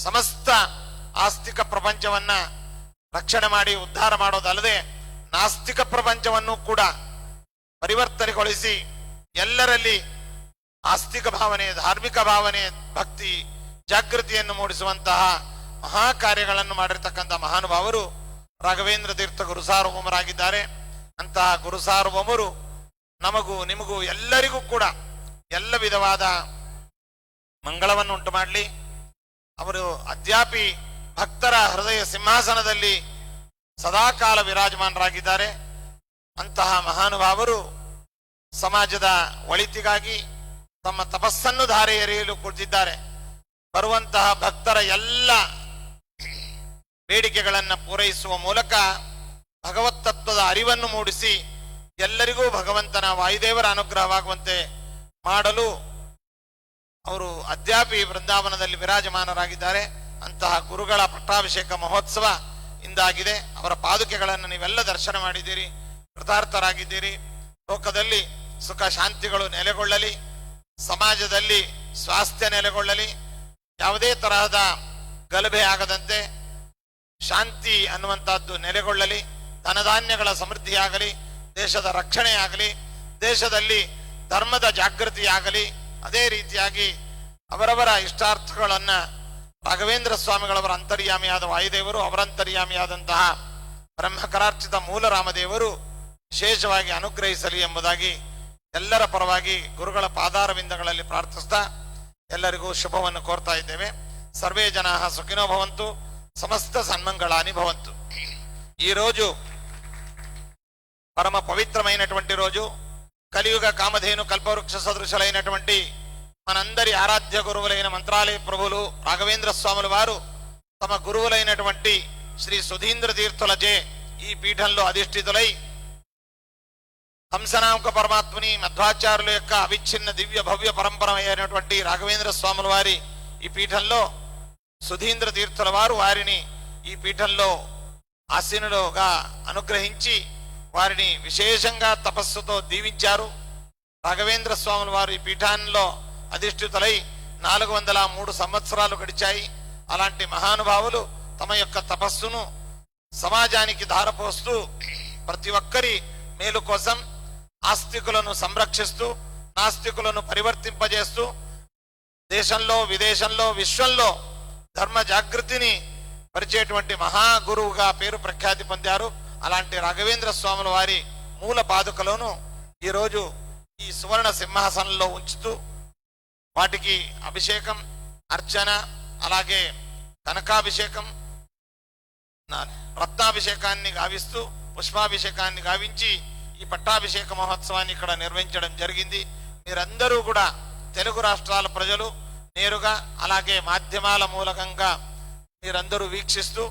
ಸಮಸ್ತ ಆಸ್ತಿಕ ಪ್ರಪಂಚವನ್ನ ರಕ್ಷಣೆ ಮಾಡಿ ಉದ್ಧಾರ ಮಾಡೋದಲ್ಲದೆ ನಾಸ್ತಿಕ ಪ್ರಪಂಚವನ್ನು ಕೂಡ ಪರಿವರ್ತನೆಗೊಳಿಸಿ ಎಲ್ಲರಲ್ಲಿ ಆಸ್ತಿಕ ಭಾವನೆ, ಧಾರ್ಮಿಕ ಭಾವನೆ, ಭಕ್ತಿ, ಜಾಗೃತಿಯನ್ನು ಮೂಡಿಸುವಂತಹ ಮಹಾ ಕಾರ್ಯಗಳನ್ನು ಮಾಡಿರ್ತಕ್ಕಂಥ ಮಹಾನುಭಾವರು ರಾಘವೇಂದ್ರ ತೀರ್ಥ ಗುರುಸಾರ್ವಭೌಮರಾಗಿದ್ದಾರೆ. ಅಂತಹ ಗುರುಸಾರ್ವಭೌಮರು ನಮಗೂ ನಿಮಗೂ ಎಲ್ಲರಿಗೂ ಕೂಡ ಎಲ್ಲ ವಿಧವಾದ ಮಂಗಳವನ್ನು ಉಂಟು ಮಾಡಲಿ. ಅವರು ಅದ್ಯಾಪಿ ಭಕ್ತರ ಹೃದಯ ಸಿಂಹಾಸನದಲ್ಲಿ ಸದಾಕಾಲ ವಿರಾಜಮಾನರಾಗಿದ್ದಾರೆ. ಅಂತಹ ಮಹಾನುಭಾವರು ಸಮಾಜದ ಒಳಿತಿಗಾಗಿ ತಮ್ಮ ತಪಸ್ಸನ್ನು ಧಾರೆ ಎರೆಯಲು ಕುಳಿತಿದ್ದಾರೆ. ಬರುವಂತಹ ಭಕ್ತರ ಎಲ್ಲ ಬೇಡಿಕೆಗಳನ್ನು ಪೂರೈಸುವ ಮೂಲಕ ಭಗವತ್ ತತ್ವದ ಅರಿವನ್ನು ಮೂಡಿಸಿ ಎಲ್ಲರಿಗೂ ಭಗವಂತನ ವಾಯುದೇವರ ಅನುಗ್ರಹವಾಗುವಂತೆ ಮಾಡಲು ಅವರು ಅದ್ಯಾಪಿ ವೃಂದಾವನದಲ್ಲಿ ವಿರಾಜಮಾನರಾಗಿದ್ದಾರೆ. ಅಂತಹ ಗುರುಗಳ ಪಟ್ಟಾಭಿಷೇಕ ಮಹೋತ್ಸವ ಇಂದಾಗಿದೆ. ಅವರ ಪಾದುಕೆಗಳನ್ನು ನೀವೆಲ್ಲ ದರ್ಶನ ಮಾಡಿದ್ದೀರಿ, ಕೃತಾರ್ಥರಾಗಿದ್ದೀರಿ. ಲೋಕದಲ್ಲಿ ಸುಖ ಶಾಂತಿಗಳು ನೆಲೆಗೊಳ್ಳಲಿ, ಸಮಾಜದಲ್ಲಿ ಸ್ವಾಸ್ಥ್ಯ ನೆಲೆಗೊಳ್ಳಲಿ, ಯಾವುದೇ ತರಹದ ಗಲಭೆ ಆಗದಂತೆ ಶಾಂತಿ ಅನ್ನುವಂಥದ್ದು ನೆಲೆಗೊಳ್ಳಲಿ, ಧನಧಾನ್ಯಗಳ ಸಮೃದ್ಧಿಯಾಗಲಿ, ದೇಶದ ರಕ್ಷಣೆಯಾಗಲಿ, ದೇಶದಲ್ಲಿ ಧರ್ಮದ ಜಾಗೃತಿಯಾಗಲಿ. ಅದೇ ರೀತಿಯಾಗಿ ಅವರವರ ಇಷ್ಟಾರ್ಥಗಳನ್ನ ರಾಘವೇಂದ್ರ ಸ್ವಾಮಿಗಳವರ ಅಂತರ್ಯಾಮಿಯಾದ ವಾಯುದೇವರು, ಅವರಂತರ್ಯಾಮಿಯಾದಂತಹ ಬ್ರಹ್ಮಕರಾರ್ಚಿತ ಮೂಲ ರಾಮದೇವರು ವಿಶೇಷವಾಗಿ ಅನುಗ್ರಹಿಸಲಿ ಎಂಬುದಾಗಿ ಎಲ್ಲರ ಪರವಾಗಿ ಗುರುಗಳ ಪಾದಾರವಿಂದಗಳಲ್ಲಿ ಪ್ರಾರ್ಥಿಸ್ತಾ ಎಲ್ಲರಿಗೂ ಶುಭವನ್ನು ಕೋರ್ತಾ ಇದ್ದೇವೆ. ಸರ್ವೇ ಜನ ಸುಖಿನೋ ಭವಂತು, ಸಮಸ್ತ ಸನ್ಮಂಗಳಾನಿ ಭವಂತು. ఈ రోజు పరమ పవిత్రమైనటువంటి రోజు. కలియుగ కామధేను కల్పవృక్ష సదృశులైనటువంటి మనందరి ఆరాధ్య గురువులైన మంత్రాలయ ప్రభువులు రాఘవేంద్ర స్వాముల వారు తమ గురువులైనటువంటి శ్రీ సుధీంద్ర తీర్థులచే ఈ పీఠంలో అధిష్ఠితులై హంసనామక పరమాత్మని మధ్వాచార్యుల యొక్క అవిచ్ఛిన్న దివ్య భవ్య పరంపర అయినటువంటి రాఘవేంద్ర స్వాముల వారి ఈ పీఠంలో సుధీంద్ర తీర్థుల వారు వారిని ఈ పీఠంలో ఆసీనులుగా అనుగ్రహించి వారిని విశేషంగా తపస్సుతో దీవించారు. రాఘవేంద్ర స్వాముల వారు ఈ పీఠాల్లో అధిష్ఠితులై 403 సంవత్సరాలు గడిచాయి. అలాంటి మహానుభావులు తమ యొక్క తపస్సును సమాజానికి ధారపోస్తూ ప్రతి ఒక్కరి మేలు కోసం ఆస్తికులను సంరక్షిస్తూ నాస్తికులను పరివర్తింపజేస్తూ దేశంలో విదేశంలో విశ్వంలో ధర్మ జాగృతిని పరిచేటువంటి మహాగురువుగా పేరు ప్రఖ్యాతి పొందారు. అలాంటి రాఘవేంద్ర స్వాముల వారి మూల పాదుకలను ఈరోజు ఈ సువర్ణ సింహాసనంలో ఉంచుతూ వాటికి అభిషేకం, అర్చన, అలాగే కనకాభిషేకం, రత్నాభిషేకాన్ని గావిస్తూ పుష్పాభిషేకాన్ని గావించి ఈ పట్టాభిషేక మహోత్సవాన్ని ఇక్కడ నిర్వహించడం జరిగింది. మీరందరూ కూడా తెలుగు రాష్ట్రాల ప్రజలు నేరుగా అలాగే మాధ్యమాల మూలకంగా మీరందరూ వీక్షిస్తూ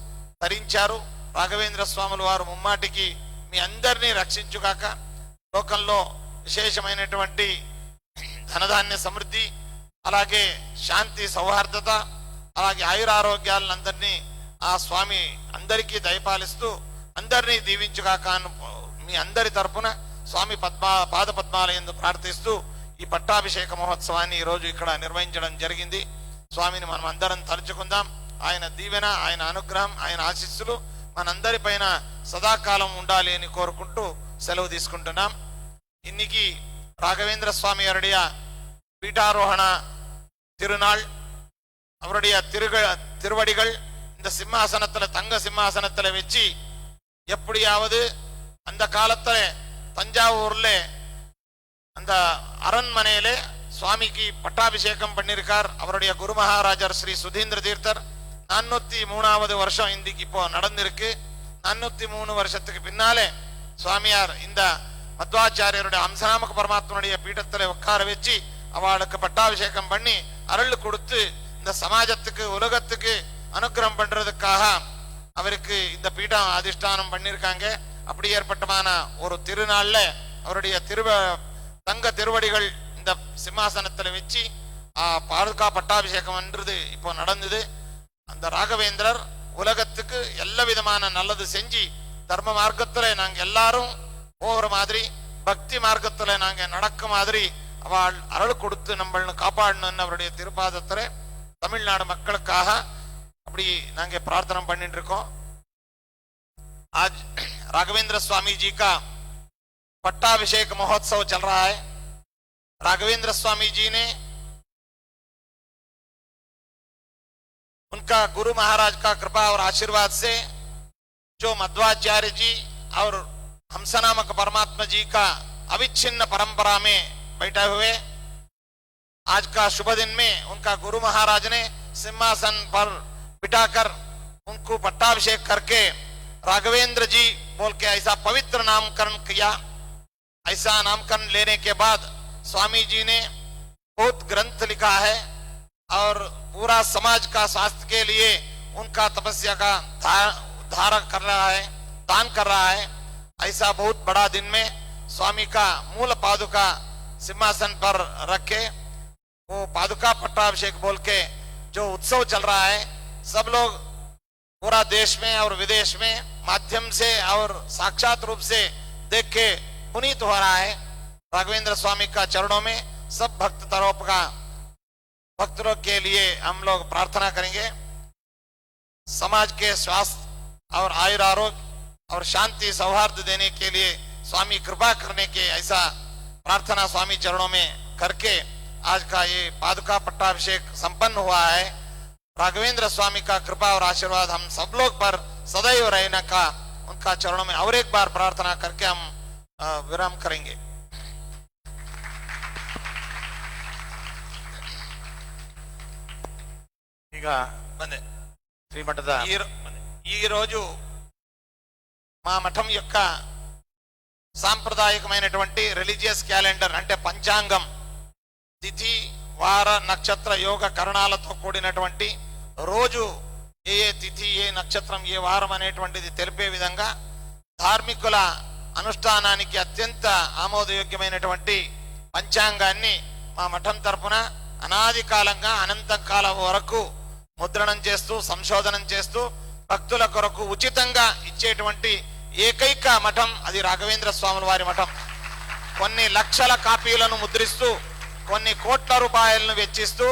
తరించారు. రాఘవేంద్ర స్వాముల వారు ముమ్మాటికి మీ అందరినీ రక్షించుగాక. లోకంలో విశేషమైనటువంటి ధనధాన్య సమృద్ధి, అలాగే శాంతి సౌహార్దత, అలాగే ఆయురారోగ్యాలందరినీ ఆ స్వామి అందరికీ దయపాలిస్తూ అందరినీ దీవించుగాక అని మీ అందరి తరపున స్వామి పాద పద్మాలయందు ప్రార్థిస్తూ ఈ పట్టాభిషేక మహోత్సవాన్ని ఈరోజు ఇక్కడ నిర్వహించడం జరిగింది. స్వామిని మనం అందరం తలుచుకుందాం. ఆయన దీవెన, ఆయన అనుగ్రహం, ఆయన ఆశీస్సులు మనందరిపైన సదాకాలం ఉండాలి అని కోరుకుంటూ సెలవు తీసుకుంటున్నాం. இன்னைக்கு ராகவேந்திர சுவாமியாருடைய பீட்டாரோகண திருநாள். அவருடைய திருவடிகள் இந்த சிம்மாசனத்துல, தங்க சிம்மாசனத்துல வச்சு எப்படியாவது அந்த காலத்துல தஞ்சாவூர்ல அந்த அரண்மனையில சுவாமிக்கு பட்டாபிஷேகம் பண்ணிருக்கார் அவருடைய குரு மகாராஜர் ஸ்ரீ சுதீந்திர தீர்த்தர். 403வது வருஷம் இன்னைக்கு இப்போ நடந்திருக்கு. 403 வருஷத்துக்கு பின்னாலே சுவாமியார் இந்த மத்வாச்சாரியருடைய அம்சநாமக பரமாத்மனுடைய பீடத்தில் உட்கார வச்சு அவளுக்கு பட்டாபிஷேகம் பண்ணி அருள் கொடுத்து இந்த சமாஜத்துக்கு உலகத்துக்கு அனுகிரகம் பண்றதுக்காக அவருக்கு இந்த பீடம் அதிஷ்டானம் பண்ணிருக்காங்க. அப்படி ஏற்பட்டமான ஒரு திருநாள்ல அவருடைய தங்க திருவடிகள் இந்த சிம்மாசனத்துல வச்சு பாதுகா பட்டாபிஷேகம் என்றது இப்போ நடந்தது. அந்த ராகவேந்திரர் உலகத்துக்கு எல்லா விதமான நல்லது செஞ்சு தர்ம மார்க்கத்துல நாங்க எல்லாரும் போகிற மாதிரி, பக்தி மார்க்கத்துல நாங்க நடக்க மாதிரி அவள் அருள் கொடுத்து நம்மளை காப்பாடணும்னு அவருடைய திருப்பாதத்துல தமிழ்நாடு மக்களுக்காக அப்படி நாங்க प्रार्थना பண்ணிட்டு இருக்கோம். आज राघवेंद्र स्वामी जी का पट्टाभिषेक महोत्सव चल रहा है. राघवेंद्र स्वामी जी ने उनका गुरु महाराज का कृपा और आशीर्वाद से जो मध्वाचार्य जी और हंसनामक परमात्मा जी का अविच्छिन्न परंपरा में बैठे हुए आज का शुभ दिन में उनका गुरु महाराज ने सिंहासन पर बिठाकर उनको पट्टाभिषेक करके राघवेंद्र जी बोल के ऐसा पवित्र नामकरण किया. ऐसा नामकरण लेने के बाद स्वामी जी ने बहुत ग्रंथ लिखा है और पूरा समाज का स्वास्थ्य के लिए उनका तपस्या का धारण कर रहा है, दान कर रहा है. ऐसा बहुत बड़ा दिन में स्वामी का मूल पादुका सिंहासन पर रखे वो पादुका पट्टाभिषेक बोल के जो उत्सव चल रहा है, सब लोग पूरा देश में और विदेश में माध्यम से और साक्षात रूप से देख के पुनीत हो रहा है. राघवेंद्र स्वामी का चरणों में सब भक्तों के लिए हम लोग प्रार्थना करेंगे. समाज के स्वास्थ्य और आयुर आरोग्य और शांति सौहार्द देने के लिए स्वामी कृपा करने के ऐसा प्रार्थना स्वामी चरणों में करके आज का ये पादुका पट्टाभिषेक संपन्न हुआ है. राघवेंद्र स्वामी का कृपा और आशीर्वाद हम सब लोग पर सदैव रहने का उनका चरणों में और एक बार प्रार्थना करके हम विराम करेंगे. ಈಗ ಬಂದೆ ಶ್ರೀಮಠದ ఈ రోజు మా మఠం యొక్క సాంప్రదాయకమైనటువంటి రిలీజియస్ క్యాలెండర్ అంటే పంచాంగం, తిథి వార నక్షత్ర యోగ కరణాలతో కూడినటువంటి రోజు ఏ తిథి ఏ నక్షత్రం ఏ వారం అనేటువంటిది తెలిపే విధంగా ధార్మికుల అనుష్ఠానానికి అత్యంత ఆమోదయోగ్యమైనటువంటి పంచాంగాన్ని మా మఠం తరపున అనాది కాలంగా అనంత కాలం వరకు ముద్రణం చేస్తూ సంశోధనం చేస్తూ భక్తుల కొరకు ఉచితంగా ఇచ్చేటువంటి ఏకైక మఠం అది రాఘవేంద్ర స్వాముల వారి మఠం. కొన్ని లక్షల కాపీలను ముద్రిస్తూ కొన్ని కోట్ల రూపాయలను వెచ్చిస్తూ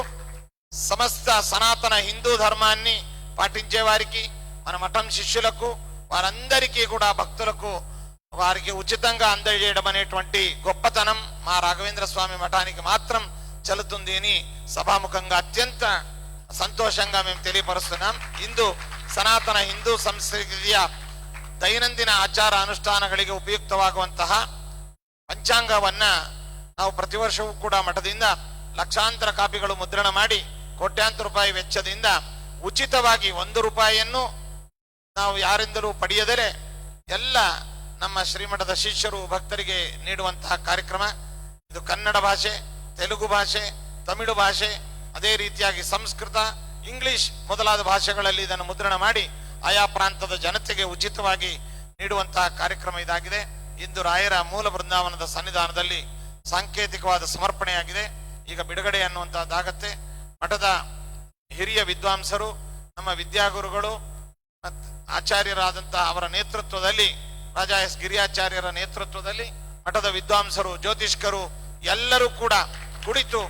సమస్త సనాతన హిందూ ధర్మాన్ని పాటించే వారికి మన మఠం శిష్యులకు వారందరికీ కూడా భక్తులకు వారికి ఉచితంగా అందజేయడం అనేటువంటి గొప్పతనం మా రాఘవేంద్ర స్వామి మఠానికి మాత్రం చెల్లుతుంది అని సభాముఖంగా అత్యంత ಸಂತೋಷಂಗ మేము ತಿಳಿಯಪಡಿಸುತ್ತೇವೆ. ಇಂದು ಸನಾತನ ಹಿಂದೂ ಸಂಸ್ಕೃತಿಯ ದೈನಂದಿನ ಆಚಾರ ಅನುಷ್ಠಾನಗಳಿಗೆ ಉಪಯುಕ್ತವಾಗುವಂತಹ ಪಂಚಾಂಗವನ್ನ ನಾವು ಪ್ರತಿ ವರ್ಷವೂ ಕೂಡ ಮಠದಿಂದ ಲಕ್ಷಾಂತರ ಕಾಪಿಗಳು ಮುದ್ರಣ ಮಾಡಿ ಕೋಟ್ಯಾಂತರ ರೂಪಾಯಿ ವೆಚ್ಚದಿಂದ ಉಚಿತವಾಗಿ 1 ರೂಪಾಯಿಯನ್ನು ನಾವು ಯಾರಿಂದಲೂ ಪಡೆಯದರೆ ಎಲ್ಲ ನಮ್ಮ ಶ್ರೀಮಠದ ಶಿಷ್ಯರು ಭಕ್ತರಿಗೆ ನೀಡುವಂತಹ ಕಾರ್ಯಕ್ರಮ ಇದು. ಕನ್ನಡ ಭಾಷೆ, ತೆಲುಗು ಭಾಷೆ, ತಮಿಳು ಭಾಷೆ, ಅದೇ ರೀತಿಯಾಗಿ ಸಂಸ್ಕೃತ, ಇಂಗ್ಲಿಷ್ ಮೊದಲಾದ ಭಾಷೆಗಳಲ್ಲಿ ಇದನ್ನು ಮುದ್ರಣ ಮಾಡಿ ಆಯಾ ಪ್ರಾಂತದ ಜನತೆಗೆ ಉಚಿತವಾಗಿ ನೀಡುವಂತಹ ಕಾರ್ಯಕ್ರಮ ಇದಾಗಿದೆ. ಇಂದು ರಾಯರ ಮೂಲ ಬೃಂದಾವನದ ಸನ್ನಿಧಾನದಲ್ಲಿ ಸಾಂಕೇತಿಕವಾದ ಸಮರ್ಪಣೆಯಾಗಿದೆ. ಈಗ ಬಿಡುಗಡೆ ಅನ್ನುವಂತಹದ್ದಾಗತ್ತೆ. ಮಠದ ಹಿರಿಯ ವಿದ್ವಾಂಸರು, ನಮ್ಮ ವಿದ್ಯಾಗುರುಗಳು, ಆಚಾರ್ಯರಾದಂತಹ ಅವರ ನೇತೃತ್ವದಲ್ಲಿ, ರಾಜಾ ಎಸ್ ಗಿರಿಯಾಚಾರ್ಯರ ನೇತೃತ್ವದಲ್ಲಿ ಮಠದ ವಿದ್ವಾಂಸರು, ಜ್ಯೋತಿಷ್ಕರು ಎಲ್ಲರೂ ಕೂಡ ಕುಳಿತು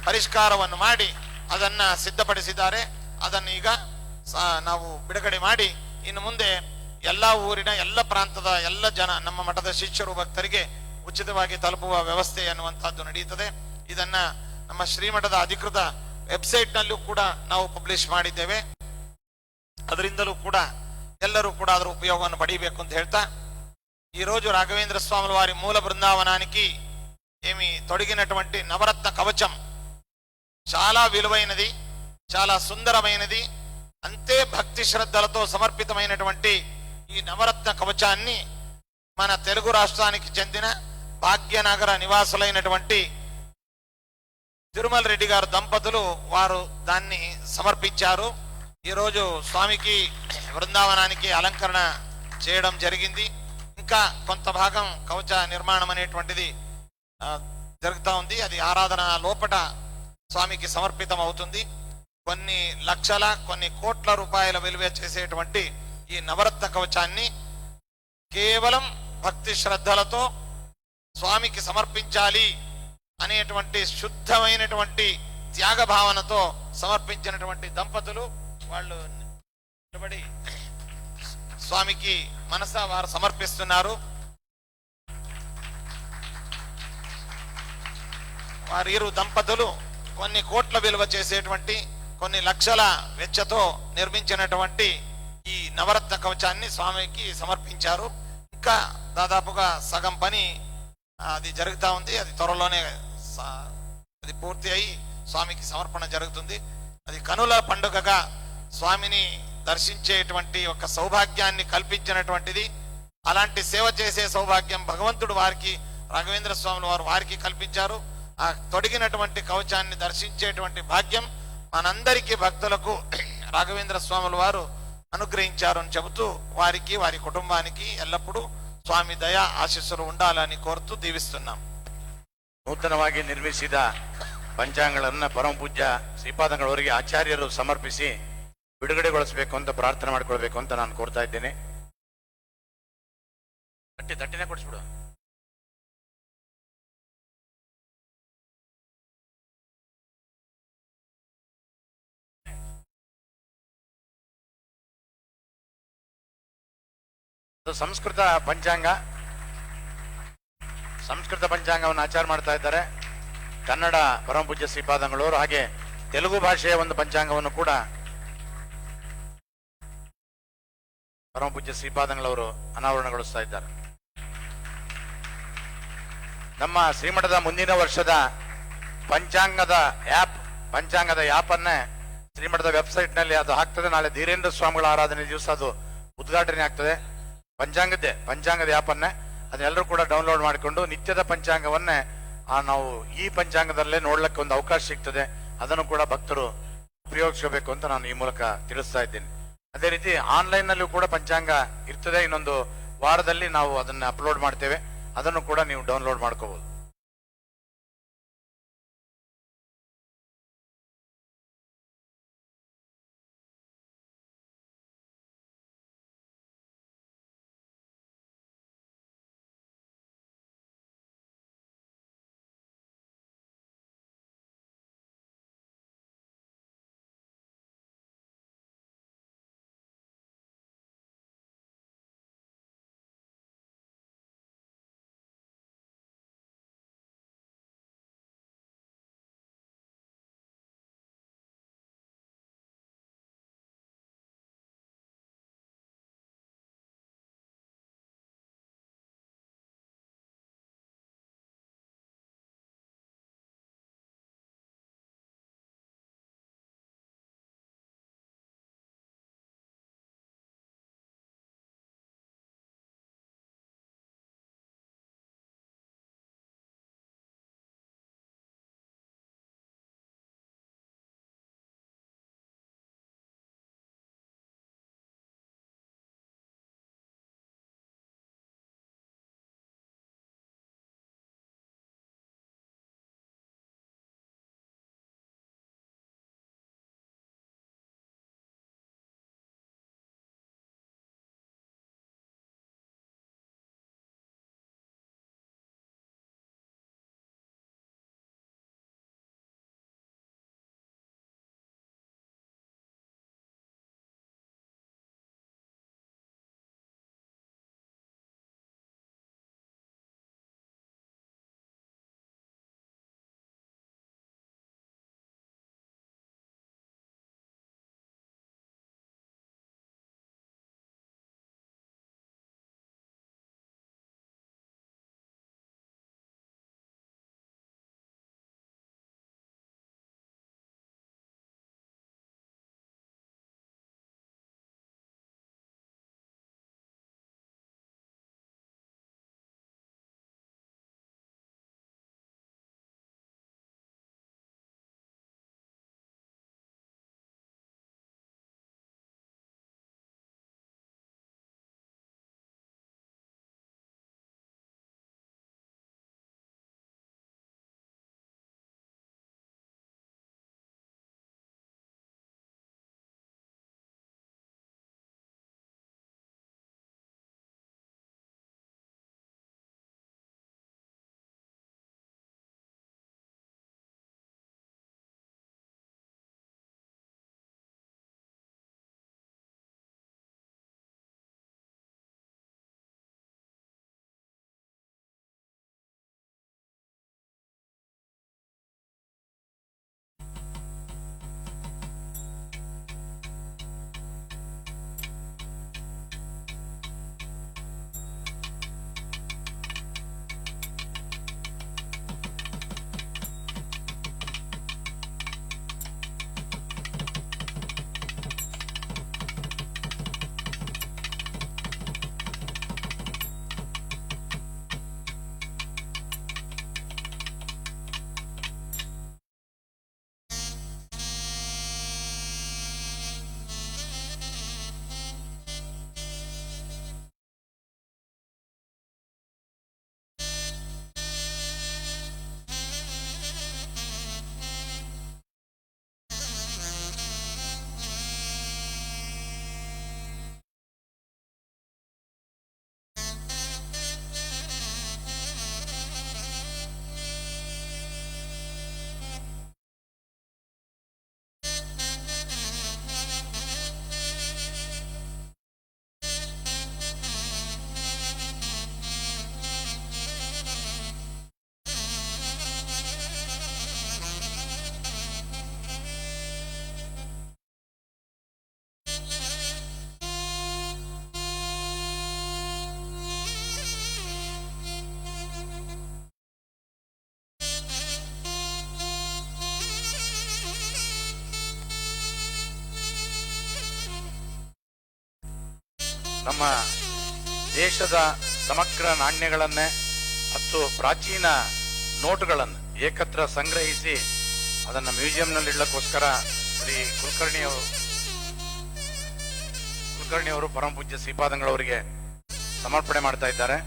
ಪರಿಷ್ಕಾರವನ್ನು ಮಾಡಿ ಅದನ್ನ ಸಿದ್ಧಪಡಿಸಿದ್ದಾರೆ. ಅದನ್ನು ಈಗ ನಾವು ಬಿಡುಗಡೆ ಮಾಡಿ ಇನ್ನು ಮುಂದೆ ಎಲ್ಲ ಊರಿನ ಎಲ್ಲ ಪ್ರಾಂತದ ಎಲ್ಲ ಜನ, ನಮ್ಮ ಮಠದ ಶಿಷ್ಯರು, ಭಕ್ತರಿಗೆ ಉಚಿತವಾಗಿ ತಲುಪುವ ವ್ಯವಸ್ಥೆ ಅನ್ನುವಂಥದ್ದು ನಡೆಯುತ್ತದೆ. ಇದನ್ನ ನಮ್ಮ ಶ್ರೀಮಠದ ಅಧಿಕೃತ ವೆಬ್ಸೈಟ್ ನಲ್ಲೂ ಕೂಡ ನಾವು ಪಬ್ಲಿಷ್ ಮಾಡಿದ್ದೇವೆ. ಅದರಿಂದಲೂ ಕೂಡ ಎಲ್ಲರೂ ಕೂಡ ಅದರ ಉಪಯೋಗವನ್ನು ಪಡೆಯಬೇಕು ಅಂತ ಹೇಳ್ತಾ, ఈ రోజు రాఘవేంద్ర స్వాముల వారి మూల బృందావనానికి ఏమి తొడిగినటువంటి నవరత్న కవచం చాలా విలువైనది, చాలా సుందరమైనది. అంతే భక్తి శ్రద్ధలతో సమర్పితమైనటువంటి ఈ నవరత్న కవచాన్ని మన తెలుగు రాష్ట్రానికి చెందిన భాగ్యనగర నివాసులైనటువంటి తిరుమల రెడ్డి గారు దంపతులు వారు దాన్ని సమర్పించారు. ఈరోజు స్వామికి బృందావనానికి అలంకరణ చేయడం జరిగింది. ఇంకా కొంత భాగం కవచ నిర్మాణం అనేటువంటిది జరుగుతూ ఉంది. అది ఆరాధన లోపట స్వామికి సమర్పితం అవుతుంది. కొన్ని లక్షల, కొన్ని కోట్ల రూపాయల విలువ చేసేటువంటి ఈ నవరత్న కవచాన్ని కేవలం భక్తి శ్రద్ధలతో స్వామికి సమర్పించాలి అనేటువంటి శుద్ధమైనటువంటి త్యాగ భావనతో సమర్పించినటువంటి దంపతులు వాళ్ళు నిలబడి స్వామికి మనసా వారు సమర్పిస్తున్నారు. వారు దంపతులు కొన్ని కోట్ల విలువ చేసేటువంటి, కొన్ని లక్షల వెచ్చతో నిర్మించినటువంటి ఈ నవరత్న కవచాన్ని స్వామికి సమర్పించారు. ఇంకా దాదాపుగా సగం పని అది జరుగుతూ ఉంది. అది త్వరలోనే అది పూర్తి అయి స్వామికి సమర్పణ జరుగుతుంది. అది కనుల పండుగగా స్వామిని దర్శించేటువంటి ఒక సౌభాగ్యాన్ని కల్పించినటువంటిది. అలాంటి సేవ చేసే సౌభాగ్యం భగవంతుడు వారికి, రాఘవేంద్ర స్వాముల వారు వారికి కల్పించారు. ఆ తొడిగినటువంటి కవచాన్ని దర్శించేటువంటి భాగ్యం మనందరికీ భక్తులకు రాఘవేంద్ర స్వాముల వారు అనుగ్రహించారు అని చెబుతూ వారికి, వారి కుటుంబానికి ఎల్లప్పుడూ ಸ್ವಾಮಿ ದಯಾ ಆಶೀಸ್ಸರು ಉಂಡಾలని ಕೋರ್ತು ದೀವಿస్తున్నాಂ. ನೂತನವಾಗಿ ನಿರ್ಮಿಸಿದ ಪಂಚಾಂಗಗಳನ್ನು ಪರಮ ಪೂಜ್ಯ ಶ್ರೀಪಾದಂಗಳವರಿಗೆ ಆಚಾರ್ಯರು ಸಮರ್ಪಿಸಿ ಬಿಡುಗಡೆಗೊಳಿಸಬೇಕು ಅಂತ ಪ್ರಾರ್ಥನೆ ಮಾಡಿಕೊಳ್ಬೇಕು ಅಂತ ನಾನು ಕೋರ್ತಾ ಇದ್ದೇನೆ. ತಟ್ಟಿನೇ ಕೊಡಿಸ್ಬಿಡು. ಸಂಸ್ಕೃತ ಪಂಚಾಂಗವನ್ನು ಆಚಾರ ಮಾಡ್ತಾ ಇದ್ದಾರೆ ಕನ್ನಡ ಪರಮ ಪೂಜ್ಯ ಶ್ರೀಪಾದಂಗಳವರು. ಹಾಗೆ ತೆಲುಗು ಭಾಷೆಯ ಒಂದು ಪಂಚಾಂಗವನ್ನು ಕೂಡ ಪರಮ ಪೂಜ್ಯ ಶ್ರೀಪಾದಂಗಳವರು ಅನಾವರಣಗೊಳಿಸ್ತಾ ಇದ್ದಾರೆ. ನಮ್ಮ ಶ್ರೀಮಠದ ಮುಂದಿನ ವರ್ಷದ ಪಂಚಾಂಗದ ಆ್ಯಪ್ ಅನ್ನೇ ಶ್ರೀಮಠದ ವೆಬ್ಸೈಟ್ ನಲ್ಲಿ ಅದು ಹಾಕ್ತದೆ. ನಾಳೆ ಧೀರೇಂದ್ರ ಸ್ವಾಮಿಗಳ ಆರಾಧನೆ ದಿವಸ ಅದು ಉದ್ಘಾಟನೆ ಆಗ್ತದೆ. ಪಂಚಾಂಗದ ಆ್ಯಪ್ ಅನ್ನೇ ಅದನ್ನೆಲ್ಲರೂ ಕೂಡ ಡೌನ್ಲೋಡ್ ಮಾಡಿಕೊಂಡು ನಿತ್ಯದ ಪಂಚಾಂಗವನ್ನೇ ನಾವು ಈ ಪಂಚಾಂಗದಲ್ಲೇ ನೋಡ್ಲಿಕ್ಕೆ ಒಂದು ಅವಕಾಶ ಸಿಗ್ತದೆ. ಅದನ್ನು ಕೂಡ ಭಕ್ತರು ಉಪಯೋಗಿಸಬೇಕು ಅಂತ ನಾನು ಈ ಮೂಲಕ ತಿಳಿಸ್ತಾ ಇದ್ದೀನಿ. ಅದೇ ರೀತಿ ಆನ್ಲೈನ್ ನಲ್ಲೂ ಕೂಡ ಪಂಚಾಂಗ ಇರ್ತದೆ. ಇನ್ನೊಂದು ವಾರದಲ್ಲಿ ನಾವು ಅದನ್ನ ಅಪ್ಲೋಡ್ ಮಾಡ್ತೇವೆ. ಅದನ್ನು ಕೂಡ ನೀವು ಡೌನ್ಲೋಡ್ ಮಾಡ್ಕೋಬಹುದು. ನಮ್ಮ ದೇಶದ ಸಮಗ್ರ ನಾಣ್ಯಗಳನ್ನೇ ಮತ್ತು ಪ್ರಾಚೀನ ನೋಟುಗಳನ್ನು ಏಕತ್ರ ಸಂಗ್ರಹಿಸಿ ಅದನ್ನು ಮ್ಯೂಸಿಯಂನಲ್ಲಿ ಇಡಲಿಕ್ಕೋಸ್ಕರ ಶ್ರೀ ಕುಲಕರ್ಣಿಯವರು ಪರಮ ಪೂಜ್ಯ ಶ್ರೀಪಾದಂಗಳವರಿಗೆ ಸಮರ್ಪಣೆ ಮಾಡ್ತಾ ಇದ್ದಾರೆ.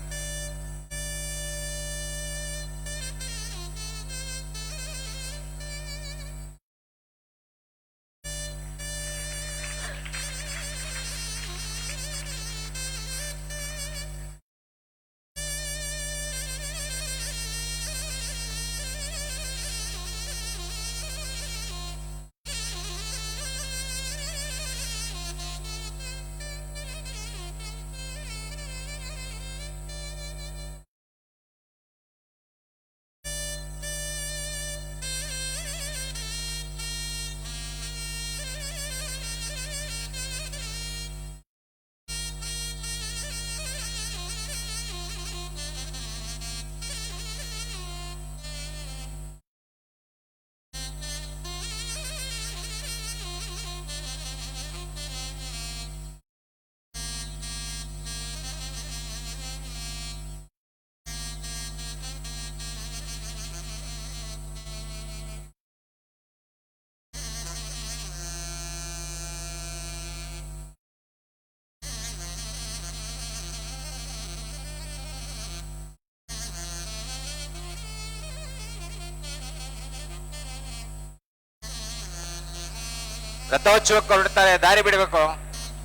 ರಥೋತ್ಸವಕ್ಕೆ ಹೊರಡ್ತಾರೆ, ದಾರಿ ಬಿಡಬೇಕು.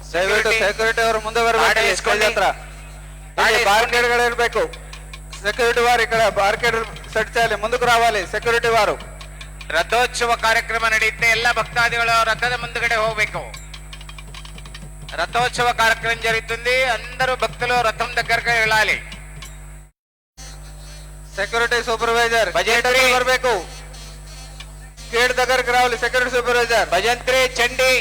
ಸೆಕ್ಯೂರಿಟಿ ಅವರು ಮುಂದೆ ಬರಬೇಕು. బార్కేడ్ ఇరಬೇಕು. సెక్యూరిటీ వారు ఇక్కడ బార్కేడ్ సెట్ చేయాలి. ముందుకు రావాలి సెక్యూరిటీ వారు. ರಥೋತ್ಸವ ಕಾರ್ಯಕ್ರಮ ನಡೆಯುತ್ತೆ. ಎಲ್ಲ ಭಕ್ತಾದಿಗಳು రథದ ముందుగಡೆ ಹೋಗಬೇಕು. రథోత్సవ కార్యక్రమం జరుగుతుంది. అందరూ భక్తులు రథం దగ్గరకు వెళ్ళాలి. సెక్యూరిటీ సూపర్వైజర్ భజంత్రి బరಬೇಕು. గేట్ దగ్గరకు రావాలి. సెక్యూరిటీ సూపర్వైజర్ భజంత్రి చండి